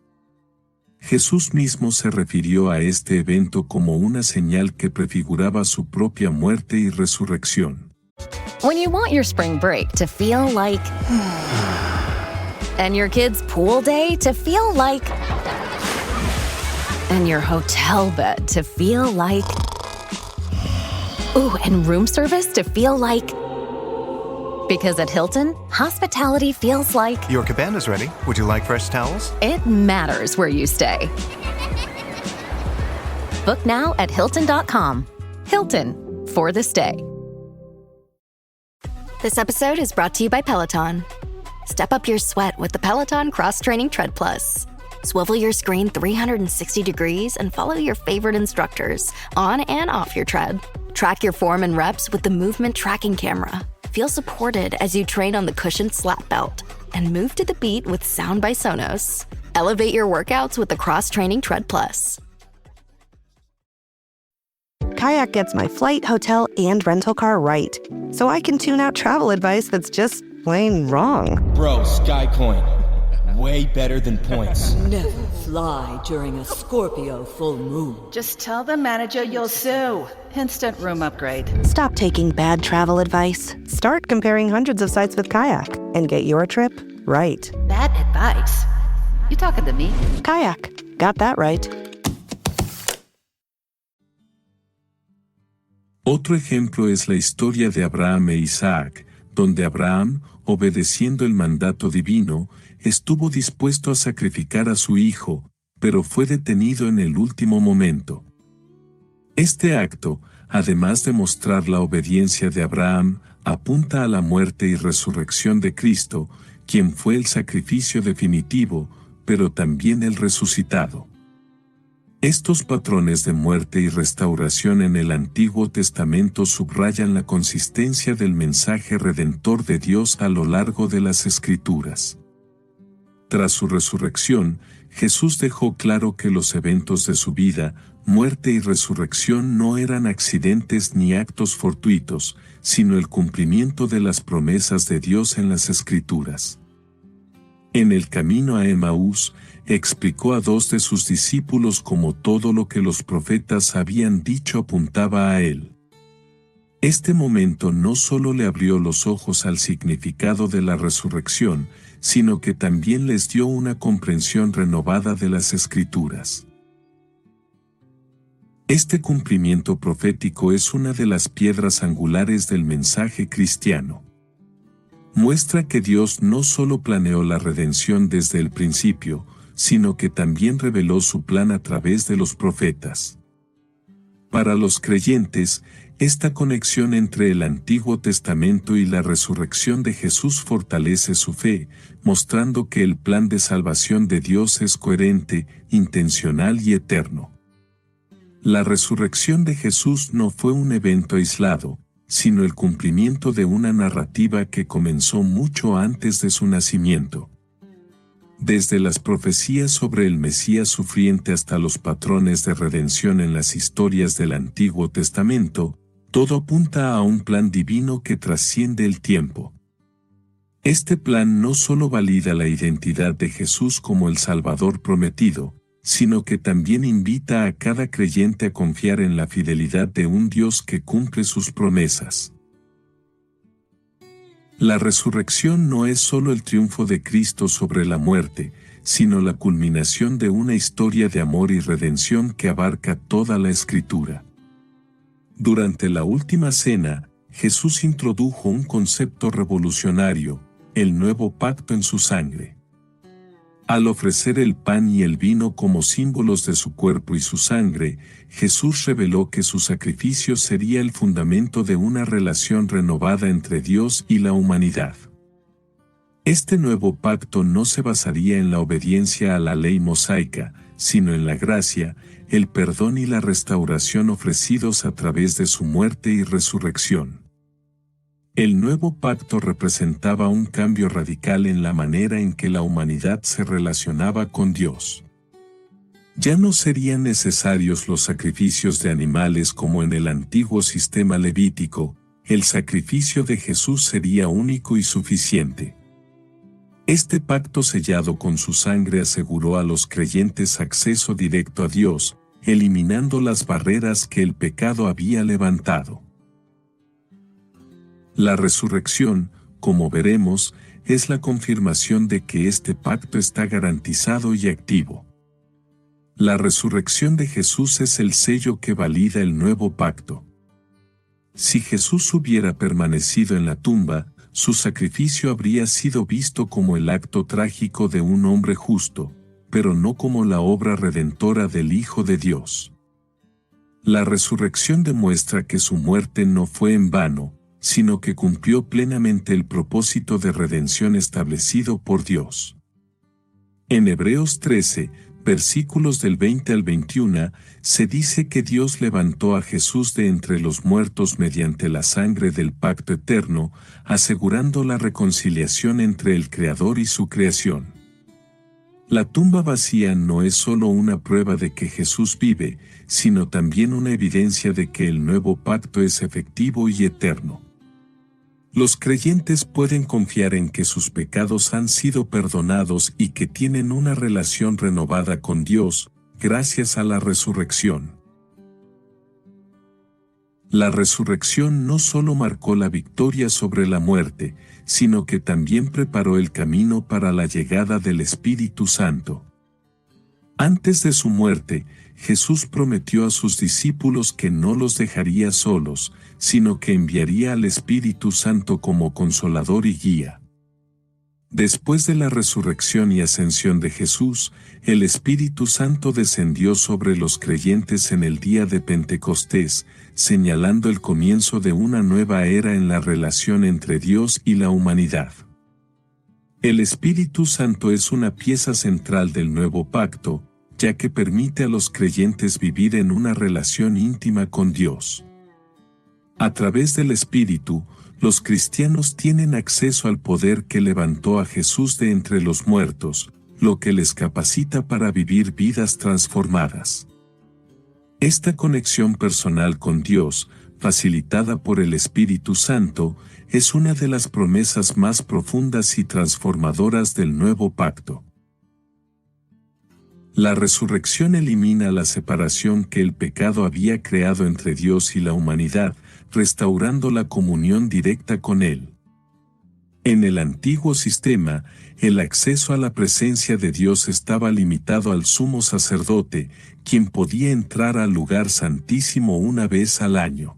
Jesús mismo se refirió a este evento como una señal que prefiguraba su propia muerte y resurrección. When you want your spring break to feel like... and your kids' pool day to feel like... and your hotel bed to feel like... ooh, and room service to feel like... because at Hilton, hospitality feels like... Your cabana's ready. Would you like fresh towels? It matters where you stay. Book now at Hilton.com. Hilton, for the stay. This episode is brought to you by Peloton. Step up your sweat with the Peloton Cross Training Tread Plus. Swivel your screen 360 degrees and follow your favorite instructors on and off your tread. Track your form and reps with the movement tracking camera. Feel supported as you train on the cushioned slap belt. And move to the beat with Sound by Sonos. Elevate your workouts with the Cross Training Tread Plus. Kayak gets my flight, hotel, and rental car right. So I can tune out travel advice that's just plain wrong. Bro, Skycoin. Way better than points. Never fly during a Scorpio full moon. Just tell the manager you'll sue. Instant room upgrade. Stop taking bad travel advice. Start comparing hundreds of sites with Kayak and get your trip right. Bad advice? You talking to me? Kayak. Got that right. Otro ejemplo es la historia de Abraham e Isaac, donde Abraham, obedeciendo el mandato divino, estuvo dispuesto a sacrificar a su hijo, pero fue detenido en el último momento. Este acto, además de mostrar la obediencia de Abraham, apunta a la muerte y resurrección de Cristo, quien fue el sacrificio definitivo, pero también el resucitado. Estos patrones de muerte y restauración en el Antiguo Testamento subrayan la consistencia del mensaje redentor de Dios a lo largo de las Escrituras. Tras su resurrección, Jesús dejó claro que los eventos de su vida, muerte y resurrección no eran accidentes ni actos fortuitos, sino el cumplimiento de las promesas de Dios en las Escrituras. En el camino a Emaús, explicó a 2 de sus discípulos cómo todo lo que los profetas habían dicho apuntaba a él. Este momento no solo le abrió los ojos al significado de la resurrección, sino que también les dio una comprensión renovada de las Escrituras. Este cumplimiento profético es una de las piedras angulares del mensaje cristiano. Muestra que Dios no solo planeó la redención desde el principio, sino que también reveló su plan a través de los profetas. Para los creyentes, esta conexión entre el Antiguo Testamento y la resurrección de Jesús fortalece su fe, mostrando que el plan de salvación de Dios es coherente, intencional y eterno. La resurrección de Jesús no fue un evento aislado, sino el cumplimiento de una narrativa que comenzó mucho antes de su nacimiento. Desde las profecías sobre el Mesías sufriente hasta los patrones de redención en las historias del Antiguo Testamento, todo apunta a un plan divino que trasciende el tiempo. Este plan no solo valida la identidad de Jesús como el Salvador prometido, sino que también invita a cada creyente a confiar en la fidelidad de un Dios que cumple sus promesas. La resurrección no es solo el triunfo de Cristo sobre la muerte, sino la culminación de una historia de amor y redención que abarca toda la Escritura. Durante la última cena, Jesús introdujo un concepto revolucionario, el nuevo pacto en su sangre. Al ofrecer el pan y el vino como símbolos de su cuerpo y su sangre, Jesús reveló que su sacrificio sería el fundamento de una relación renovada entre Dios y la humanidad. Este nuevo pacto no se basaría en la obediencia a la ley mosaica, sino en la gracia, el perdón y la restauración ofrecidos a través de su muerte y resurrección. El nuevo pacto representaba un cambio radical en la manera en que la humanidad se relacionaba con Dios. Ya no serían necesarios los sacrificios de animales como en el antiguo sistema levítico, el sacrificio de Jesús sería único y suficiente. Este pacto sellado con su sangre aseguró a los creyentes acceso directo a Dios, eliminando las barreras que el pecado había levantado. La resurrección, como veremos, es la confirmación de que este pacto está garantizado y activo. La resurrección de Jesús es el sello que valida el nuevo pacto. Si Jesús hubiera permanecido en la tumba, su sacrificio habría sido visto como el acto trágico de un hombre justo, pero no como la obra redentora del Hijo de Dios. La resurrección demuestra que su muerte no fue en vano, sino que cumplió plenamente el propósito de redención establecido por Dios. En Hebreos 13, versículos del 20 al 21, se dice que Dios levantó a Jesús de entre los muertos mediante la sangre del pacto eterno, asegurando la reconciliación entre el Creador y su creación. La tumba vacía no es solo una prueba de que Jesús vive, sino también una evidencia de que el nuevo pacto es efectivo y eterno. Los creyentes pueden confiar en que sus pecados han sido perdonados y que tienen una relación renovada con Dios, gracias a la resurrección. La resurrección no solo marcó la victoria sobre la muerte, sino que también preparó el camino para la llegada del Espíritu Santo. Antes de su muerte, Jesús prometió a sus discípulos que no los dejaría solos, sino que enviaría al Espíritu Santo como consolador y guía. Después de la resurrección y ascensión de Jesús, el Espíritu Santo descendió sobre los creyentes en el día de Pentecostés, señalando el comienzo de una nueva era en la relación entre Dios y la humanidad. El Espíritu Santo es una pieza central del nuevo pacto, ya que permite a los creyentes vivir en una relación íntima con Dios. A través del Espíritu, los cristianos tienen acceso al poder que levantó a Jesús de entre los muertos, lo que les capacita para vivir vidas transformadas. Esta conexión personal con Dios, facilitada por el Espíritu Santo, es una de las promesas más profundas y transformadoras del nuevo pacto. La resurrección elimina la separación que el pecado había creado entre Dios y la humanidad, restaurando la comunión directa con Él. En el antiguo sistema, el acceso a la presencia de Dios estaba limitado al sumo sacerdote, quien podía entrar al lugar santísimo una vez al año.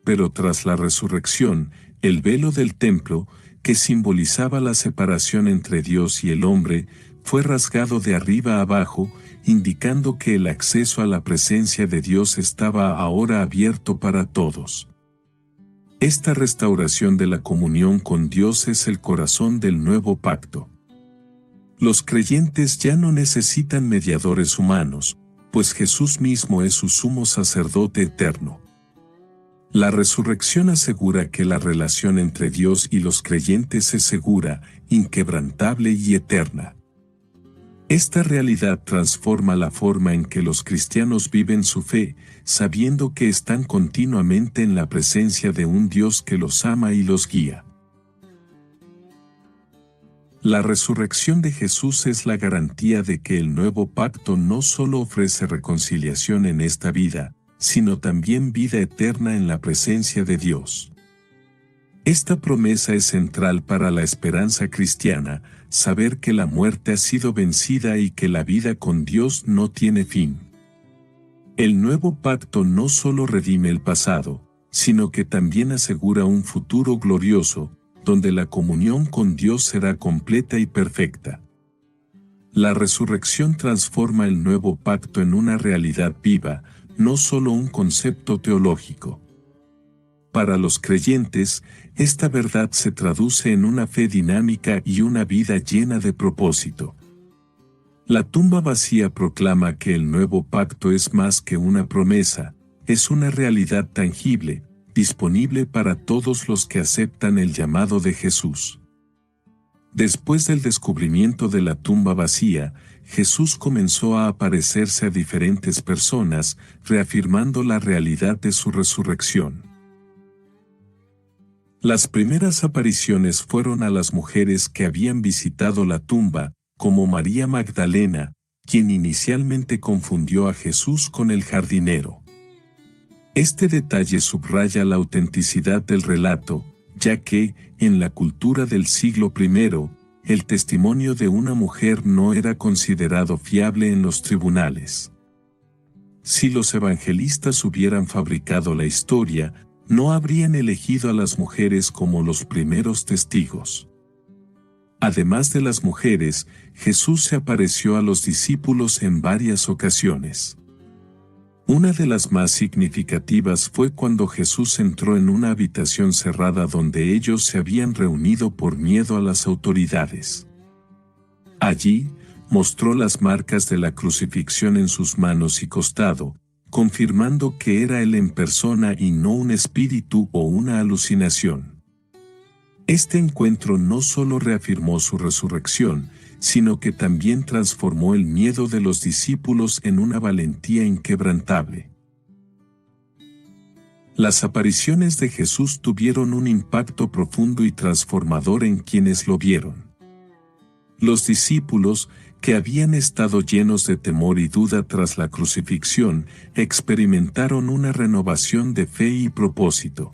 Pero tras la resurrección, el velo del templo, que simbolizaba la separación entre Dios y el hombre, fue rasgado de arriba a abajo, indicando que el acceso a la presencia de Dios estaba ahora abierto para todos. Esta restauración de la comunión con Dios es el corazón del nuevo pacto. Los creyentes ya no necesitan mediadores humanos, pues Jesús mismo es su sumo sacerdote eterno. La resurrección asegura que la relación entre Dios y los creyentes es segura, inquebrantable y eterna. Esta realidad transforma la forma en que los cristianos viven su fe, sabiendo que están continuamente en la presencia de un Dios que los ama y los guía. La resurrección de Jesús es la garantía de que el nuevo pacto no solo ofrece reconciliación en esta vida, sino también vida eterna en la presencia de Dios. Esta promesa es central para la esperanza cristiana, saber que la muerte ha sido vencida y que la vida con Dios no tiene fin. El nuevo pacto no solo redime el pasado, sino que también asegura un futuro glorioso, donde la comunión con Dios será completa y perfecta. La resurrección transforma el nuevo pacto en una realidad viva, no solo un concepto teológico. Para los creyentes, esta verdad se traduce en una fe dinámica y una vida llena de propósito. La tumba vacía proclama que el nuevo pacto es más que una promesa, es una realidad tangible, disponible para todos los que aceptan el llamado de Jesús. Después del descubrimiento de la tumba vacía, Jesús comenzó a aparecerse a diferentes personas, reafirmando la realidad de su resurrección. Las primeras apariciones fueron a las mujeres que habían visitado la tumba, como María Magdalena, quien inicialmente confundió a Jesús con el jardinero. Este detalle subraya la autenticidad del relato, ya que, en la cultura del siglo I, el testimonio de una mujer no era considerado fiable en los tribunales. Si los evangelistas hubieran fabricado la historia, no habrían elegido a las mujeres como los primeros testigos. Además de las mujeres, Jesús se apareció a los discípulos en varias ocasiones. Una de las más significativas fue cuando Jesús entró en una habitación cerrada donde ellos se habían reunido por miedo a las autoridades. Allí, mostró las marcas de la crucifixión en sus manos y costado, confirmando que era Él en persona y no un espíritu o una alucinación. Este encuentro no solo reafirmó su resurrección, sino que también transformó el miedo de los discípulos en una valentía inquebrantable. Las apariciones de Jesús tuvieron un impacto profundo y transformador en quienes lo vieron. Los discípulos, que habían estado llenos de temor y duda tras la crucifixión, experimentaron una renovación de fe y propósito.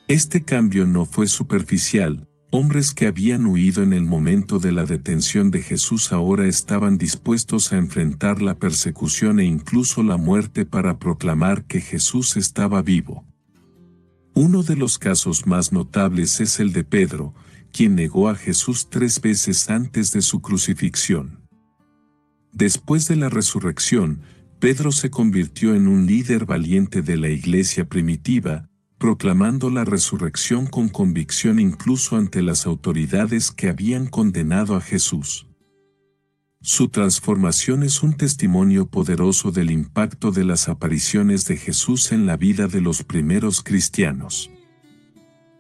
Este cambio no fue superficial, Hombres que habían huido en el momento de la detención de Jesús ahora estaban dispuestos a enfrentar la persecución e incluso la muerte para proclamar que Jesús estaba vivo. Uno de los casos más notables es el de Pedro, quien negó a Jesús 3 veces antes de su crucifixión. Después de la resurrección, Pedro se convirtió en un líder valiente de la iglesia primitiva, proclamando la resurrección con convicción incluso ante las autoridades que habían condenado a Jesús. Su transformación es un testimonio poderoso del impacto de las apariciones de Jesús en la vida de los primeros cristianos.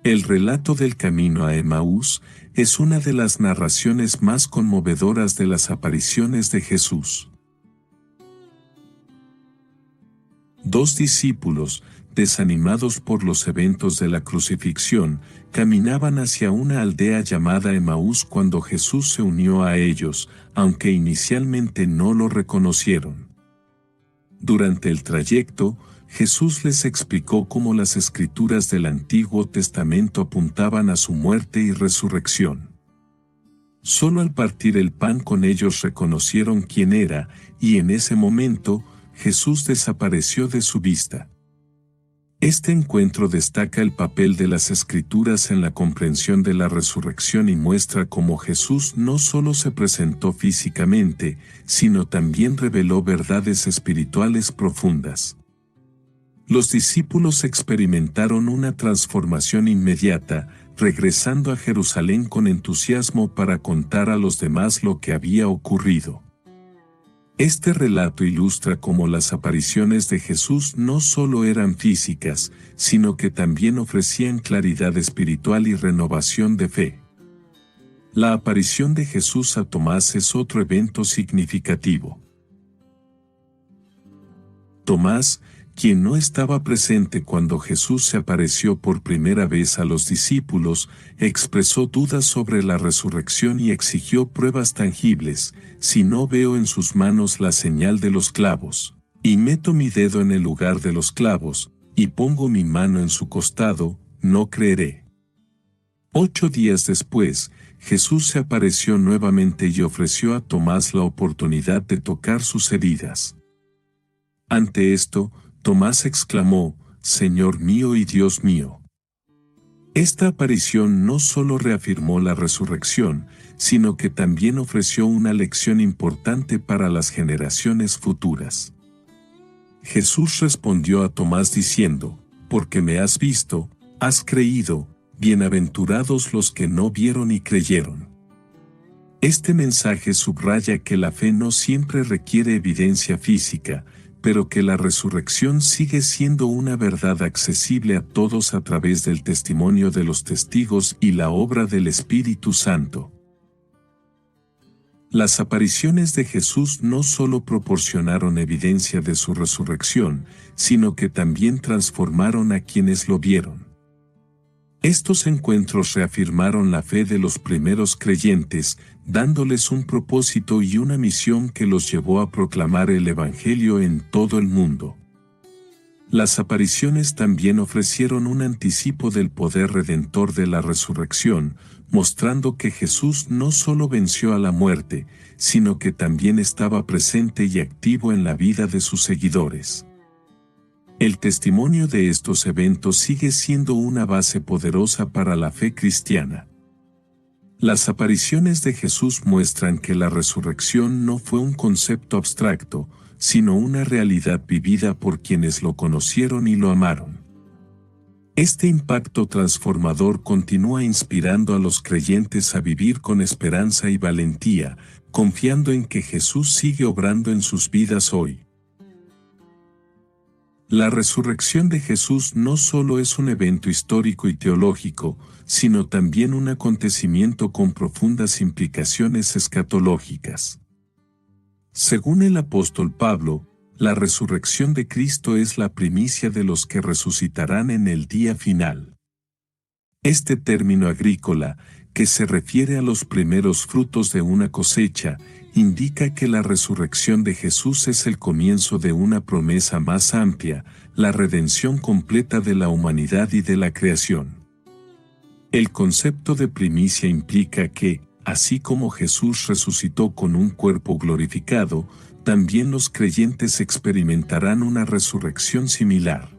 El relato del camino a Emaús es una de las narraciones más conmovedoras de las apariciones de Jesús. 2 discípulos, desanimados por los eventos de la crucifixión, caminaban hacia una aldea llamada Emaús cuando Jesús se unió a ellos, aunque inicialmente no lo reconocieron. Durante el trayecto, Jesús les explicó cómo las escrituras del Antiguo Testamento apuntaban a su muerte y resurrección. Solo al partir el pan con ellos reconocieron quién era, y en ese momento, Jesús desapareció de su vista. Este encuentro destaca el papel de las Escrituras en la comprensión de la resurrección y muestra cómo Jesús no solo se presentó físicamente, sino también reveló verdades espirituales profundas. Los discípulos experimentaron una transformación inmediata, regresando a Jerusalén con entusiasmo para contar a los demás lo que había ocurrido. Este relato ilustra cómo las apariciones de Jesús no solo eran físicas, sino que también ofrecían claridad espiritual y renovación de fe. La aparición de Jesús a Tomás es otro evento significativo. Tomás, quien no estaba presente cuando Jesús se apareció por primera vez a los discípulos, expresó dudas sobre la resurrección y exigió pruebas tangibles. Si no veo en sus manos la señal de los clavos, y meto mi dedo en el lugar de los clavos, y pongo mi mano en su costado, no creeré. 8 días después, Jesús se apareció nuevamente y ofreció a Tomás la oportunidad de tocar sus heridas. Ante esto, Tomás exclamó, «Señor mío y Dios mío». Esta aparición no solo reafirmó la resurrección, sino que también ofreció una lección importante para las generaciones futuras. Jesús respondió a Tomás diciendo, «Porque me has visto, has creído, bienaventurados los que no vieron y creyeron». Este mensaje subraya que la fe no siempre requiere evidencia física, pero que la resurrección sigue siendo una verdad accesible a todos a través del testimonio de los testigos y la obra del Espíritu Santo. Las apariciones de Jesús no solo proporcionaron evidencia de su resurrección, sino que también transformaron a quienes lo vieron. Estos encuentros reafirmaron la fe de los primeros creyentes, dándoles un propósito y una misión que los llevó a proclamar el Evangelio en todo el mundo. Las apariciones también ofrecieron un anticipo del poder redentor de la resurrección, mostrando que Jesús no solo venció a la muerte, sino que también estaba presente y activo en la vida de sus seguidores. El testimonio de estos eventos sigue siendo una base poderosa para la fe cristiana. Las apariciones de Jesús muestran que la resurrección no fue un concepto abstracto, sino una realidad vivida por quienes lo conocieron y lo amaron. Este impacto transformador continúa inspirando a los creyentes a vivir con esperanza y valentía, confiando en que Jesús sigue obrando en sus vidas hoy. La resurrección de Jesús no solo es un evento histórico y teológico, sino también un acontecimiento con profundas implicaciones escatológicas. Según el apóstol Pablo, la resurrección de Cristo es la primicia de los que resucitarán en el día final. Este término agrícola, que se refiere a los primeros frutos de una cosecha, indica que la resurrección de Jesús es el comienzo de una promesa más amplia, la redención completa de la humanidad y de la creación. El concepto de primicia implica que, así como Jesús resucitó con un cuerpo glorificado, también los creyentes experimentarán una resurrección similar.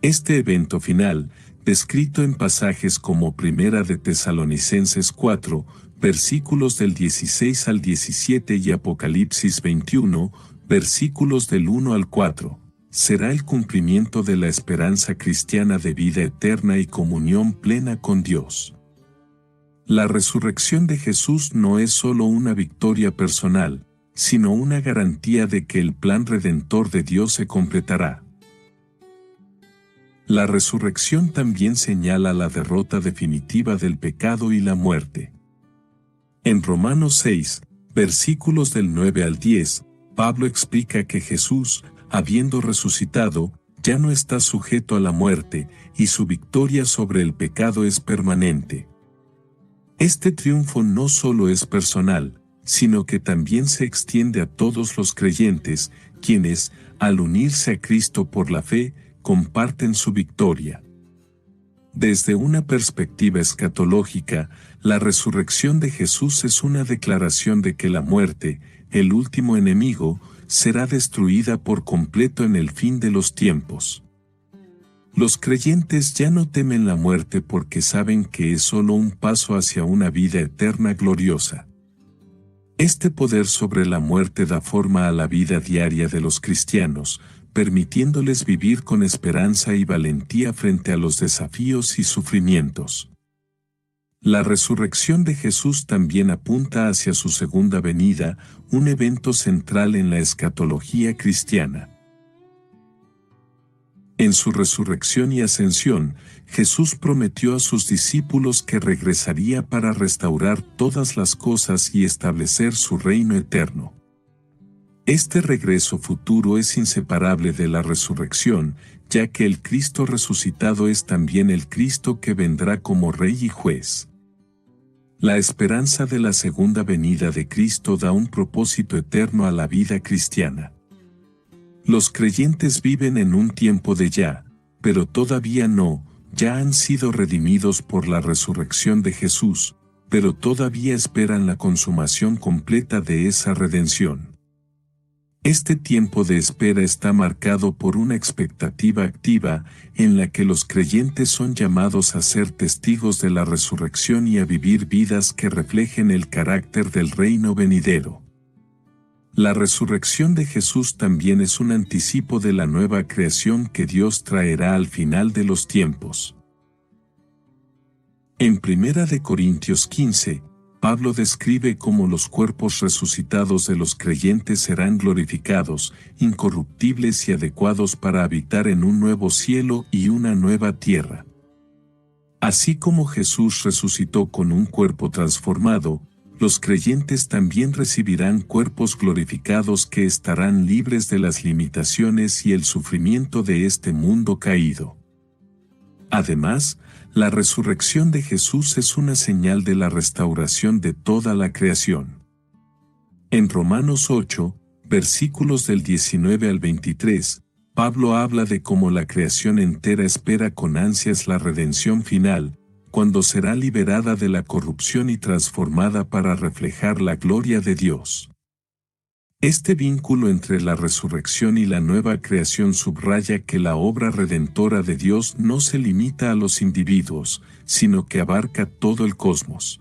Este evento final, descrito en pasajes como Primera de Tesalonicenses 4, versículos del 16 al 17 y Apocalipsis 21, versículos del 1 al 4, será el cumplimiento de la esperanza cristiana de vida eterna y comunión plena con Dios. La resurrección de Jesús no es solo una victoria personal, sino una garantía de que el plan redentor de Dios se completará. La resurrección también señala la derrota definitiva del pecado y la muerte. En Romanos 6, versículos del 9 al 10, Pablo explica que Jesús, habiendo resucitado, ya no está sujeto a la muerte, y su victoria sobre el pecado es permanente. Este triunfo no solo es personal, sino que también se extiende a todos los creyentes, quienes, al unirse a Cristo por la fe, comparten su victoria. Desde una perspectiva escatológica, la resurrección de Jesús es una declaración de que la muerte, el último enemigo, será destruida por completo en el fin de los tiempos. Los creyentes ya no temen la muerte porque saben que es solo un paso hacia una vida eterna gloriosa. Este poder sobre la muerte da forma a la vida diaria de los cristianos, permitiéndoles vivir con esperanza y valentía frente a los desafíos y sufrimientos. La resurrección de Jesús también apunta hacia su segunda venida, un evento central en la escatología cristiana. En su resurrección y ascensión, Jesús prometió a sus discípulos que regresaría para restaurar todas las cosas y establecer su reino eterno. Este regreso futuro es inseparable de la resurrección, ya que el Cristo resucitado es también el Cristo que vendrá como Rey y Juez. La esperanza de la segunda venida de Cristo da un propósito eterno a la vida cristiana. Los creyentes viven en un tiempo de ya, pero todavía no, ya han sido redimidos por la resurrección de Jesús, pero todavía esperan la consumación completa de esa redención. Este tiempo de espera está marcado por una expectativa activa en la que los creyentes son llamados a ser testigos de la resurrección y a vivir vidas que reflejen el carácter del reino venidero. La resurrección de Jesús también es un anticipo de la nueva creación que Dios traerá al final de los tiempos. En 1 Corintios 15, Pablo describe cómo los cuerpos resucitados de los creyentes serán glorificados, incorruptibles y adecuados para habitar en un nuevo cielo y una nueva tierra. Así como Jesús resucitó con un cuerpo transformado, los creyentes también recibirán cuerpos glorificados que estarán libres de las limitaciones y el sufrimiento de este mundo caído. Además, la resurrección de Jesús es una señal de la restauración de toda la creación. En Romanos 8, versículos del 19 al 23, Pablo habla de cómo la creación entera espera con ansias la redención final, cuando será liberada de la corrupción y transformada para reflejar la gloria de Dios. Este vínculo entre la resurrección y la nueva creación subraya que la obra redentora de Dios no se limita a los individuos, sino que abarca todo el cosmos.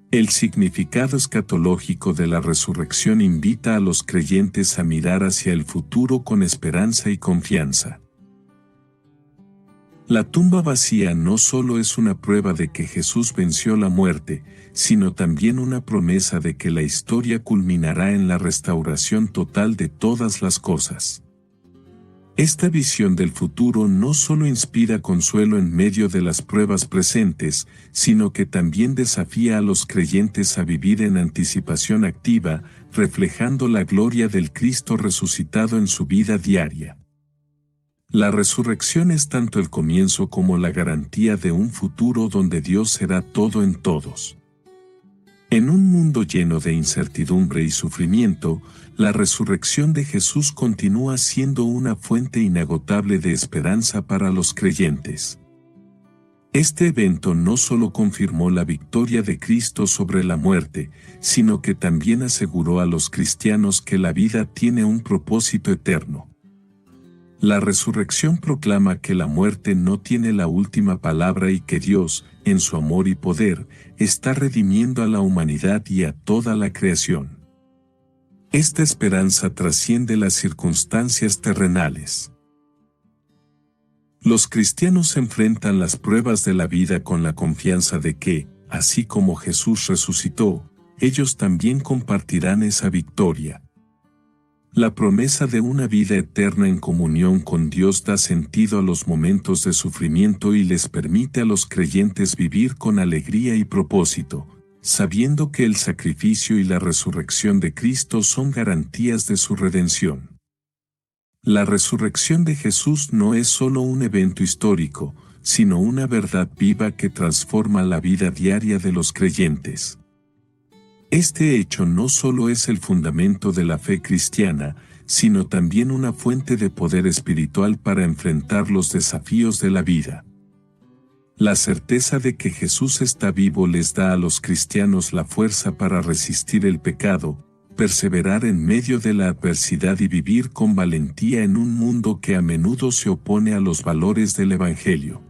El significado escatológico de la resurrección invita a los creyentes a mirar hacia el futuro con esperanza y confianza. La tumba vacía no solo es una prueba de que Jesús venció la muerte, sino también una promesa de que la historia culminará en la restauración total de todas las cosas. Esta visión del futuro no solo inspira consuelo en medio de las pruebas presentes, sino que también desafía a los creyentes a vivir en anticipación activa, reflejando la gloria del Cristo resucitado en su vida diaria. La resurrección es tanto el comienzo como la garantía de un futuro donde Dios será todo en todos. En un mundo lleno de incertidumbre y sufrimiento, la resurrección de Jesús continúa siendo una fuente inagotable de esperanza para los creyentes. Este evento no solo confirmó la victoria de Cristo sobre la muerte, sino que también aseguró a los cristianos que la vida tiene un propósito eterno. La resurrección proclama que la muerte no tiene la última palabra y que Dios, en su amor y poder, está redimiendo a la humanidad y a toda la creación. Esta esperanza trasciende las circunstancias terrenales. Los cristianos enfrentan las pruebas de la vida con la confianza de que, así como Jesús resucitó, ellos también compartirán esa victoria. La promesa de una vida eterna en comunión con Dios da sentido a los momentos de sufrimiento y les permite a los creyentes vivir con alegría y propósito, sabiendo que el sacrificio y la resurrección de Cristo son garantías de su redención. La resurrección de Jesús no es solo un evento histórico, sino una verdad viva que transforma la vida diaria de los creyentes. Este hecho no solo es el fundamento de la fe cristiana, sino también una fuente de poder espiritual para enfrentar los desafíos de la vida. La certeza de que Jesús está vivo les da a los cristianos la fuerza para resistir el pecado, perseverar en medio de la adversidad y vivir con valentía en un mundo que a menudo se opone a los valores del Evangelio.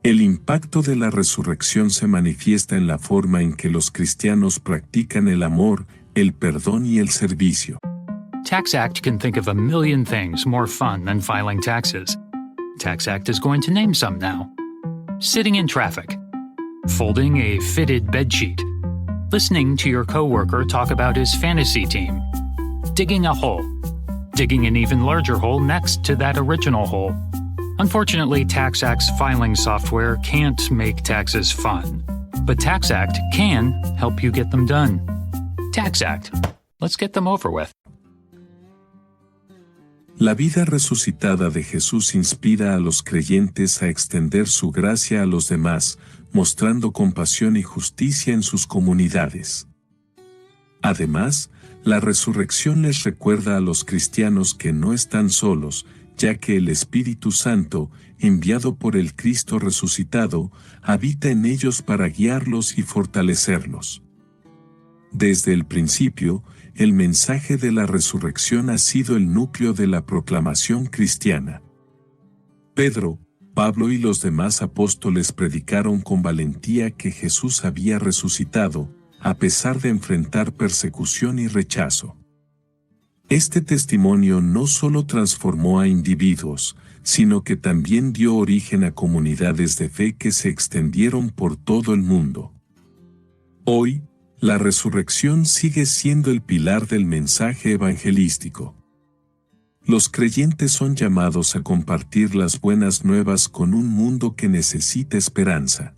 El impacto de la resurrección se manifiesta en la forma en que los cristianos practican el amor, el perdón y el servicio. TaxAct can think of a million things more fun than filing taxes. TaxAct is going to name some now. Sitting in traffic. Folding a fitted bedsheet. Listening to your coworker talk about his fantasy team. Digging a hole. Digging an even larger hole next to that original hole. Unfortunately, TaxAct's filing software can't make taxes fun. But TaxAct can help you get them done. TaxAct. Let's get them over with. La vida resucitada de Jesús inspira a los creyentes a extender su gracia a los demás, mostrando compasión y justicia en sus comunidades. Además, la resurrección les recuerda a los cristianos que no están solos, ya que el Espíritu Santo, enviado por el Cristo resucitado, habita en ellos para guiarlos y fortalecerlos. Desde el principio, el mensaje de la resurrección ha sido el núcleo de la proclamación cristiana. Pedro, Pablo y los demás apóstoles predicaron con valentía que Jesús había resucitado, a pesar de enfrentar persecución y rechazo. Este testimonio no solo transformó a individuos, sino que también dio origen a comunidades de fe que se extendieron por todo el mundo. Hoy, la resurrección sigue siendo el pilar del mensaje evangelístico. Los creyentes son llamados a compartir las buenas nuevas con un mundo que necesita esperanza.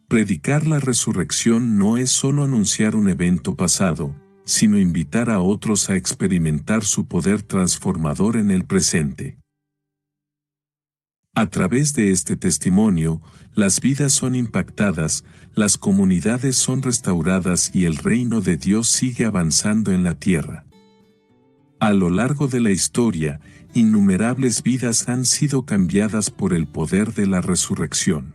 Predicar la resurrección no es solo anunciar un evento pasado, sino invitar a otros a experimentar su poder transformador en el presente. A través de este testimonio, las vidas son impactadas, las comunidades son restauradas y el reino de Dios sigue avanzando en la tierra. A lo largo de la historia, innumerables vidas han sido cambiadas por el poder de la resurrección.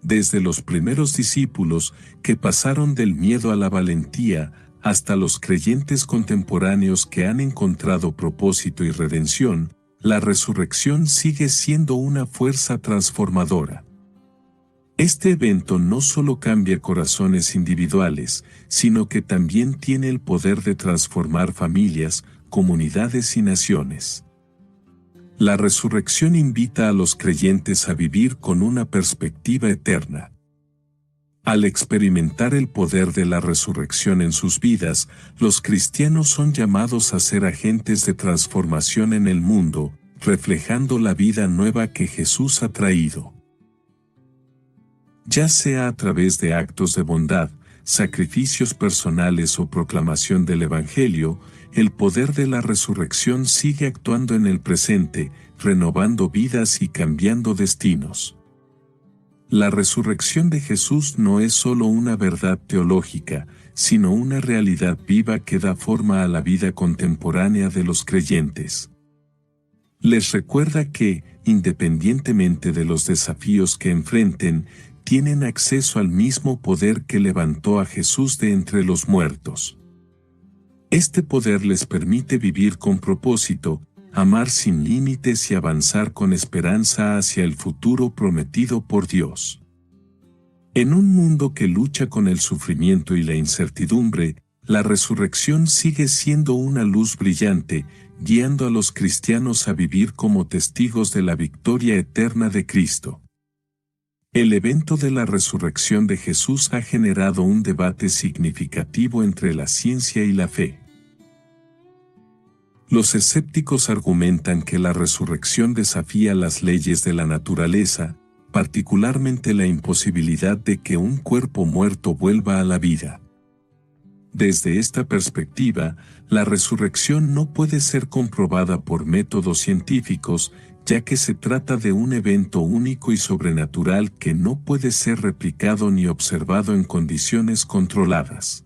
Desde los primeros discípulos, que pasaron del miedo a la valentía, hasta los creyentes contemporáneos que han encontrado propósito y redención, la resurrección sigue siendo una fuerza transformadora. Este evento no solo cambia corazones individuales, sino que también tiene el poder de transformar familias, comunidades y naciones. La resurrección invita a los creyentes a vivir con una perspectiva eterna. Al experimentar el poder de la resurrección en sus vidas, los cristianos son llamados a ser agentes de transformación en el mundo, reflejando la vida nueva que Jesús ha traído. Ya sea a través de actos de bondad, sacrificios personales o proclamación del Evangelio, el poder de la resurrección sigue actuando en el presente, renovando vidas y cambiando destinos. La resurrección de Jesús no es solo una verdad teológica, sino una realidad viva que da forma a la vida contemporánea de los creyentes. Les recuerda que, independientemente de los desafíos que enfrenten, tienen acceso al mismo poder que levantó a Jesús de entre los muertos. Este poder les permite vivir con propósito, amar sin límites y avanzar con esperanza hacia el futuro prometido por Dios. En un mundo que lucha con el sufrimiento y la incertidumbre, la resurrección sigue siendo una luz brillante, guiando a los cristianos a vivir como testigos de la victoria eterna de Cristo. El evento de la resurrección de Jesús ha generado un debate significativo entre la ciencia y la fe. Los escépticos argumentan que la resurrección desafía las leyes de la naturaleza, particularmente la imposibilidad de que un cuerpo muerto vuelva a la vida. Desde esta perspectiva, la resurrección no puede ser comprobada por métodos científicos, ya que se trata de un evento único y sobrenatural que no puede ser replicado ni observado en condiciones controladas.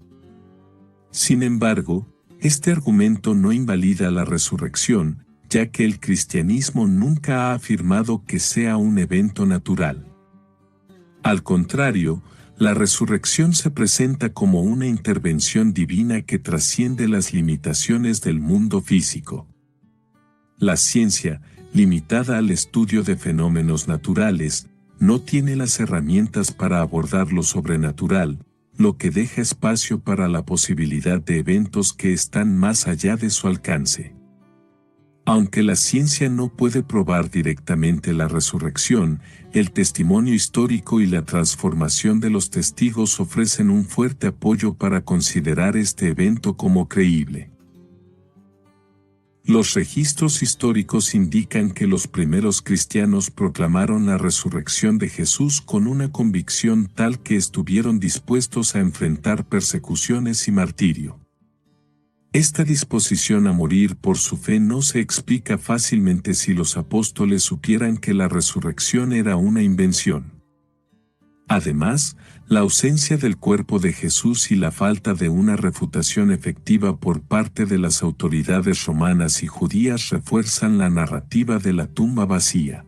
Sin embargo, este argumento no invalida la resurrección, ya que el cristianismo nunca ha afirmado que sea un evento natural. Al contrario, la resurrección se presenta como una intervención divina que trasciende las limitaciones del mundo físico. La ciencia, limitada al estudio de fenómenos naturales, no tiene las herramientas para abordar lo sobrenatural, lo que deja espacio para la posibilidad de eventos que están más allá de su alcance. Aunque la ciencia no puede probar directamente la resurrección, el testimonio histórico y la transformación de los testigos ofrecen un fuerte apoyo para considerar este evento como creíble. Los registros históricos indican que los primeros cristianos proclamaron la resurrección de Jesús con una convicción tal que estuvieron dispuestos a enfrentar persecuciones y martirio. Esta disposición a morir por su fe no se explica fácilmente si los apóstoles supieran que la resurrección era una invención. Además, la ausencia del cuerpo de Jesús y la falta de una refutación efectiva por parte de las autoridades romanas y judías refuerzan la narrativa de la tumba vacía.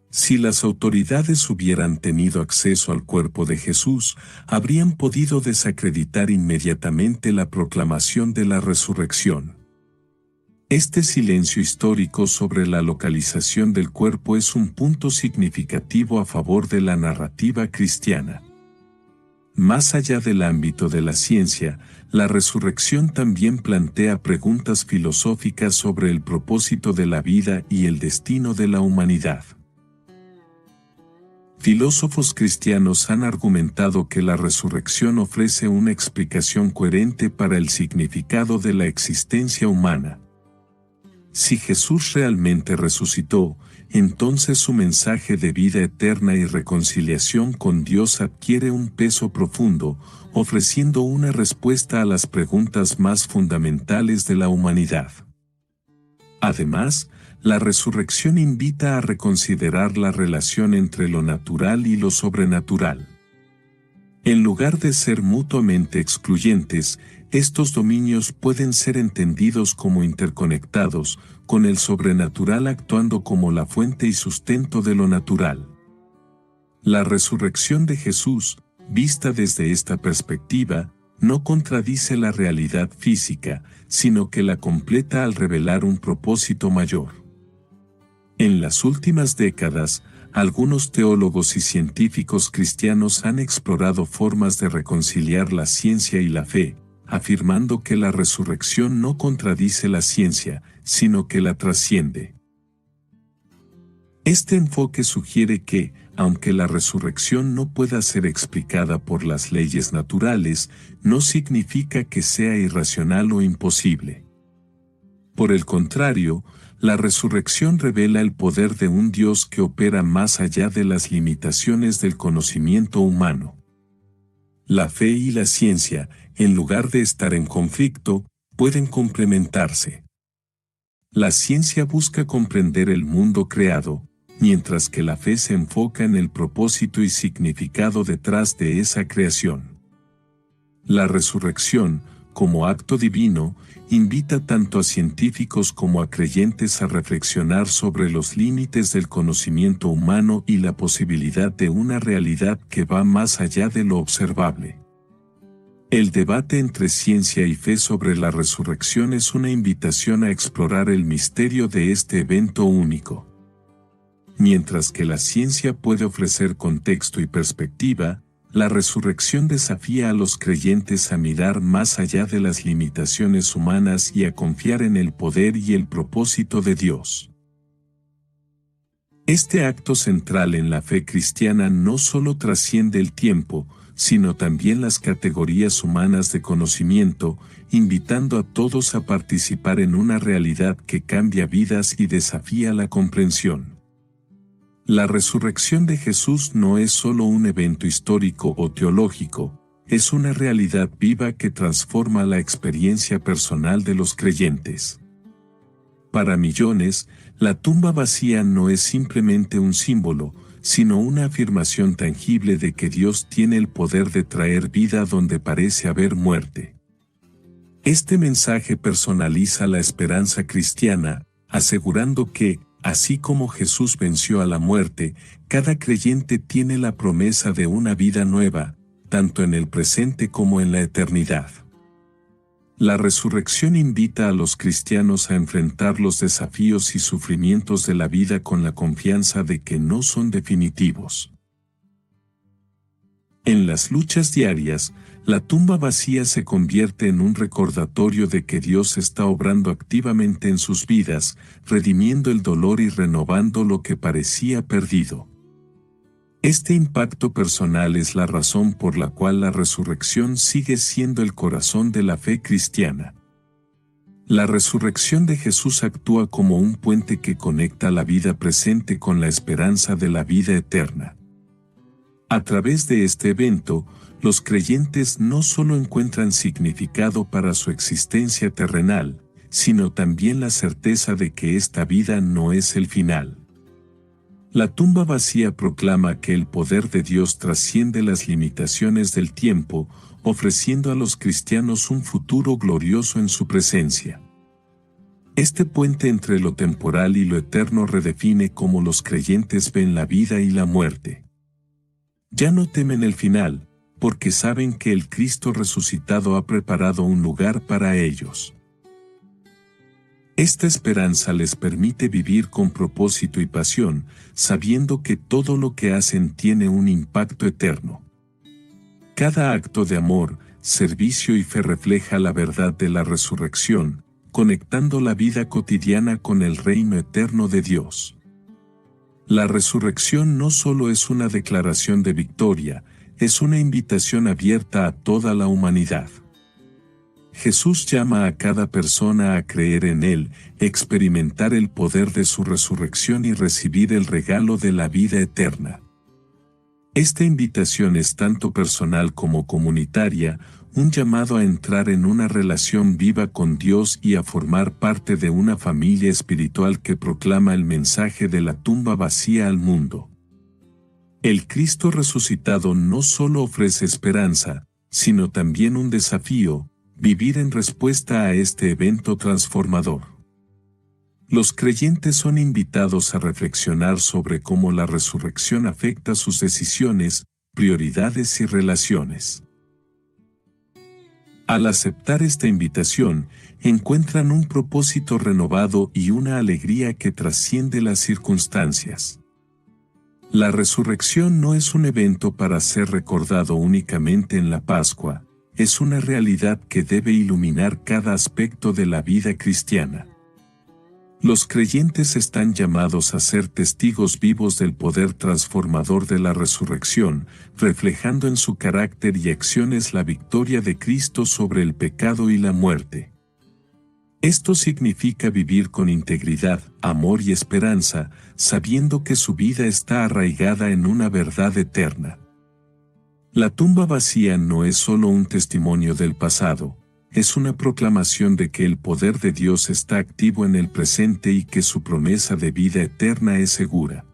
Si las autoridades hubieran tenido acceso al cuerpo de Jesús, habrían podido desacreditar inmediatamente la proclamación de la resurrección. Este silencio histórico sobre la localización del cuerpo es un punto significativo a favor de la narrativa cristiana. Más allá del ámbito de la ciencia, la resurrección también plantea preguntas filosóficas sobre el propósito de la vida y el destino de la humanidad. Filósofos cristianos han argumentado que la resurrección ofrece una explicación coherente para el significado de la existencia humana. Si Jesús realmente resucitó, entonces su mensaje de vida eterna y reconciliación con Dios adquiere un peso profundo, ofreciendo una respuesta a las preguntas más fundamentales de la humanidad. Además, la resurrección invita a reconsiderar la relación entre lo natural y lo sobrenatural. En lugar de ser mutuamente excluyentes, estos dominios pueden ser entendidos como interconectados, con el sobrenatural actuando como la fuente y sustento de lo natural. La resurrección de Jesús, vista desde esta perspectiva, no contradice la realidad física, sino que la completa al revelar un propósito mayor. En las últimas décadas, algunos teólogos y científicos cristianos han explorado formas de reconciliar la ciencia y la fe, afirmando que la resurrección no contradice la ciencia, sino que la trasciende. Este enfoque sugiere que, aunque la resurrección no pueda ser explicada por las leyes naturales, no significa que sea irracional o imposible. Por el contrario, la resurrección revela el poder de un Dios que opera más allá de las limitaciones del conocimiento humano. La fe y la ciencia, en lugar de estar en conflicto, pueden complementarse. La ciencia busca comprender el mundo creado, mientras que la fe se enfoca en el propósito y significado detrás de esa creación. La resurrección, como acto divino, invita tanto a científicos como a creyentes a reflexionar sobre los límites del conocimiento humano y la posibilidad de una realidad que va más allá de lo observable. El debate entre ciencia y fe sobre la resurrección es una invitación a explorar el misterio de este evento único. Mientras que la ciencia puede ofrecer contexto y perspectiva, la resurrección desafía a los creyentes a mirar más allá de las limitaciones humanas y a confiar en el poder y el propósito de Dios. Este acto central en la fe cristiana no solo trasciende el tiempo, sino también las categorías humanas de conocimiento, invitando a todos a participar en una realidad que cambia vidas y desafía la comprensión. La resurrección de Jesús no es solo un evento histórico o teológico, es una realidad viva que transforma la experiencia personal de los creyentes. Para millones, la tumba vacía no es simplemente un símbolo, sino una afirmación tangible de que Dios tiene el poder de traer vida donde parece haber muerte. Este mensaje personaliza la esperanza cristiana, asegurando que, así como Jesús venció a la muerte, cada creyente tiene la promesa de una vida nueva, tanto en el presente como en la eternidad. La resurrección invita a los cristianos a enfrentar los desafíos y sufrimientos de la vida con la confianza de que no son definitivos. En las luchas diarias, la tumba vacía se convierte en un recordatorio de que Dios está obrando activamente en sus vidas, redimiendo el dolor y renovando lo que parecía perdido. Este impacto personal es la razón por la cual la resurrección sigue siendo el corazón de la fe cristiana. La resurrección de Jesús actúa como un puente que conecta la vida presente con la esperanza de la vida eterna. A través de este evento, los creyentes no solo encuentran significado para su existencia terrenal, sino también la certeza de que esta vida no es el final. La tumba vacía proclama que el poder de Dios trasciende las limitaciones del tiempo, ofreciendo a los cristianos un futuro glorioso en su presencia. Este puente entre lo temporal y lo eterno redefine cómo los creyentes ven la vida y la muerte. Ya no temen el final, porque saben que el Cristo resucitado ha preparado un lugar para ellos. Esta esperanza les permite vivir con propósito y pasión, sabiendo que todo lo que hacen tiene un impacto eterno. Cada acto de amor, servicio y fe refleja la verdad de la resurrección, conectando la vida cotidiana con el reino eterno de Dios. La resurrección no solo es una declaración de victoria, es una invitación abierta a toda la humanidad. Jesús llama a cada persona a creer en Él, experimentar el poder de su resurrección y recibir el regalo de la vida eterna. Esta invitación es tanto personal como comunitaria, un llamado a entrar en una relación viva con Dios y a formar parte de una familia espiritual que proclama el mensaje de la tumba vacía al mundo. El Cristo resucitado no solo ofrece esperanza, sino también un desafío: vivir en respuesta a este evento transformador. Los creyentes son invitados a reflexionar sobre cómo la resurrección afecta sus decisiones, prioridades y relaciones. Al aceptar esta invitación, encuentran un propósito renovado y una alegría que trasciende las circunstancias. La resurrección no es un evento para ser recordado únicamente en la Pascua, es una realidad que debe iluminar cada aspecto de la vida cristiana. Los creyentes están llamados a ser testigos vivos del poder transformador de la resurrección, reflejando en su carácter y acciones la victoria de Cristo sobre el pecado y la muerte. Esto significa vivir con integridad, amor y esperanza, sabiendo que su vida está arraigada en una verdad eterna. La tumba vacía no es solo un testimonio del pasado, es una proclamación de que el poder de Dios está activo en el presente y que su promesa de vida eterna es segura.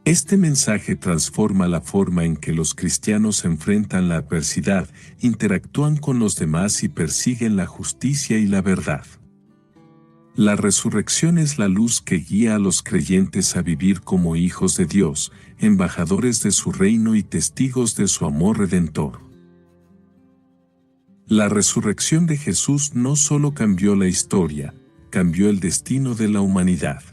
Este mensaje transforma la forma en que los cristianos enfrentan la adversidad, interactúan con los demás y persiguen la justicia y la verdad. La resurrección es la luz que guía a los creyentes a vivir como hijos de Dios, embajadores de su reino y testigos de su amor redentor. La resurrección de Jesús no solo cambió la historia, cambió el destino de la humanidad.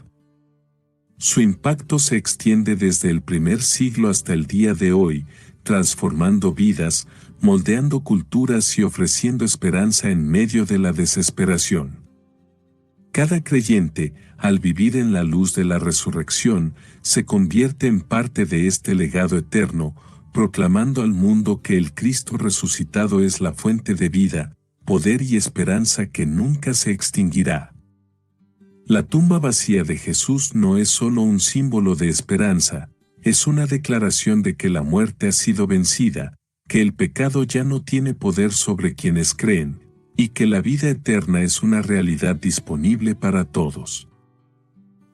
Su impacto se extiende desde el primer siglo hasta el día de hoy, transformando vidas, moldeando culturas y ofreciendo esperanza en medio de la desesperación. Cada creyente, al vivir en la luz de la resurrección, se convierte en parte de este legado eterno, proclamando al mundo que el Cristo resucitado es la fuente de vida, poder y esperanza que nunca se extinguirá. La tumba vacía de Jesús no es solo un símbolo de esperanza, es una declaración de que la muerte ha sido vencida, que el pecado ya no tiene poder sobre quienes creen, y que la vida eterna es una realidad disponible para todos.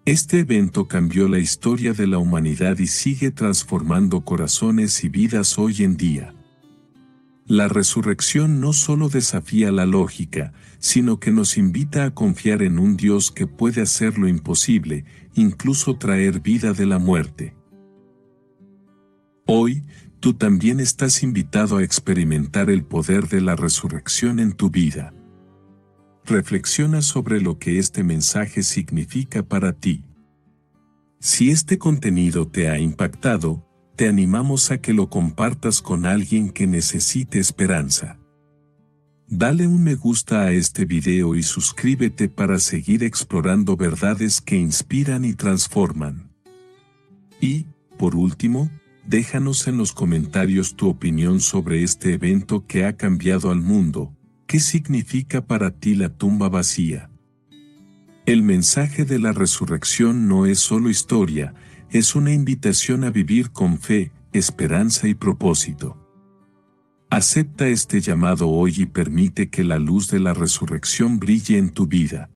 Este evento cambió la historia de la humanidad y sigue transformando corazones y vidas hoy en día. La resurrección no solo desafía la lógica, sino que nos invita a confiar en un Dios que puede hacer lo imposible, incluso traer vida de la muerte. Hoy, tú también estás invitado a experimentar el poder de la resurrección en tu vida. Reflexiona sobre lo que este mensaje significa para ti. Si este contenido te ha impactado, te animamos a que lo compartas con alguien que necesite esperanza. Dale un me gusta a este video y suscríbete para seguir explorando verdades que inspiran y transforman. Y, por último, déjanos en los comentarios tu opinión sobre este evento que ha cambiado al mundo. ¿Qué significa para ti la tumba vacía? El mensaje de la resurrección no es solo historia, es una invitación a vivir con fe, esperanza y propósito. Acepta este llamado hoy y permite que la luz de la resurrección brille en tu vida.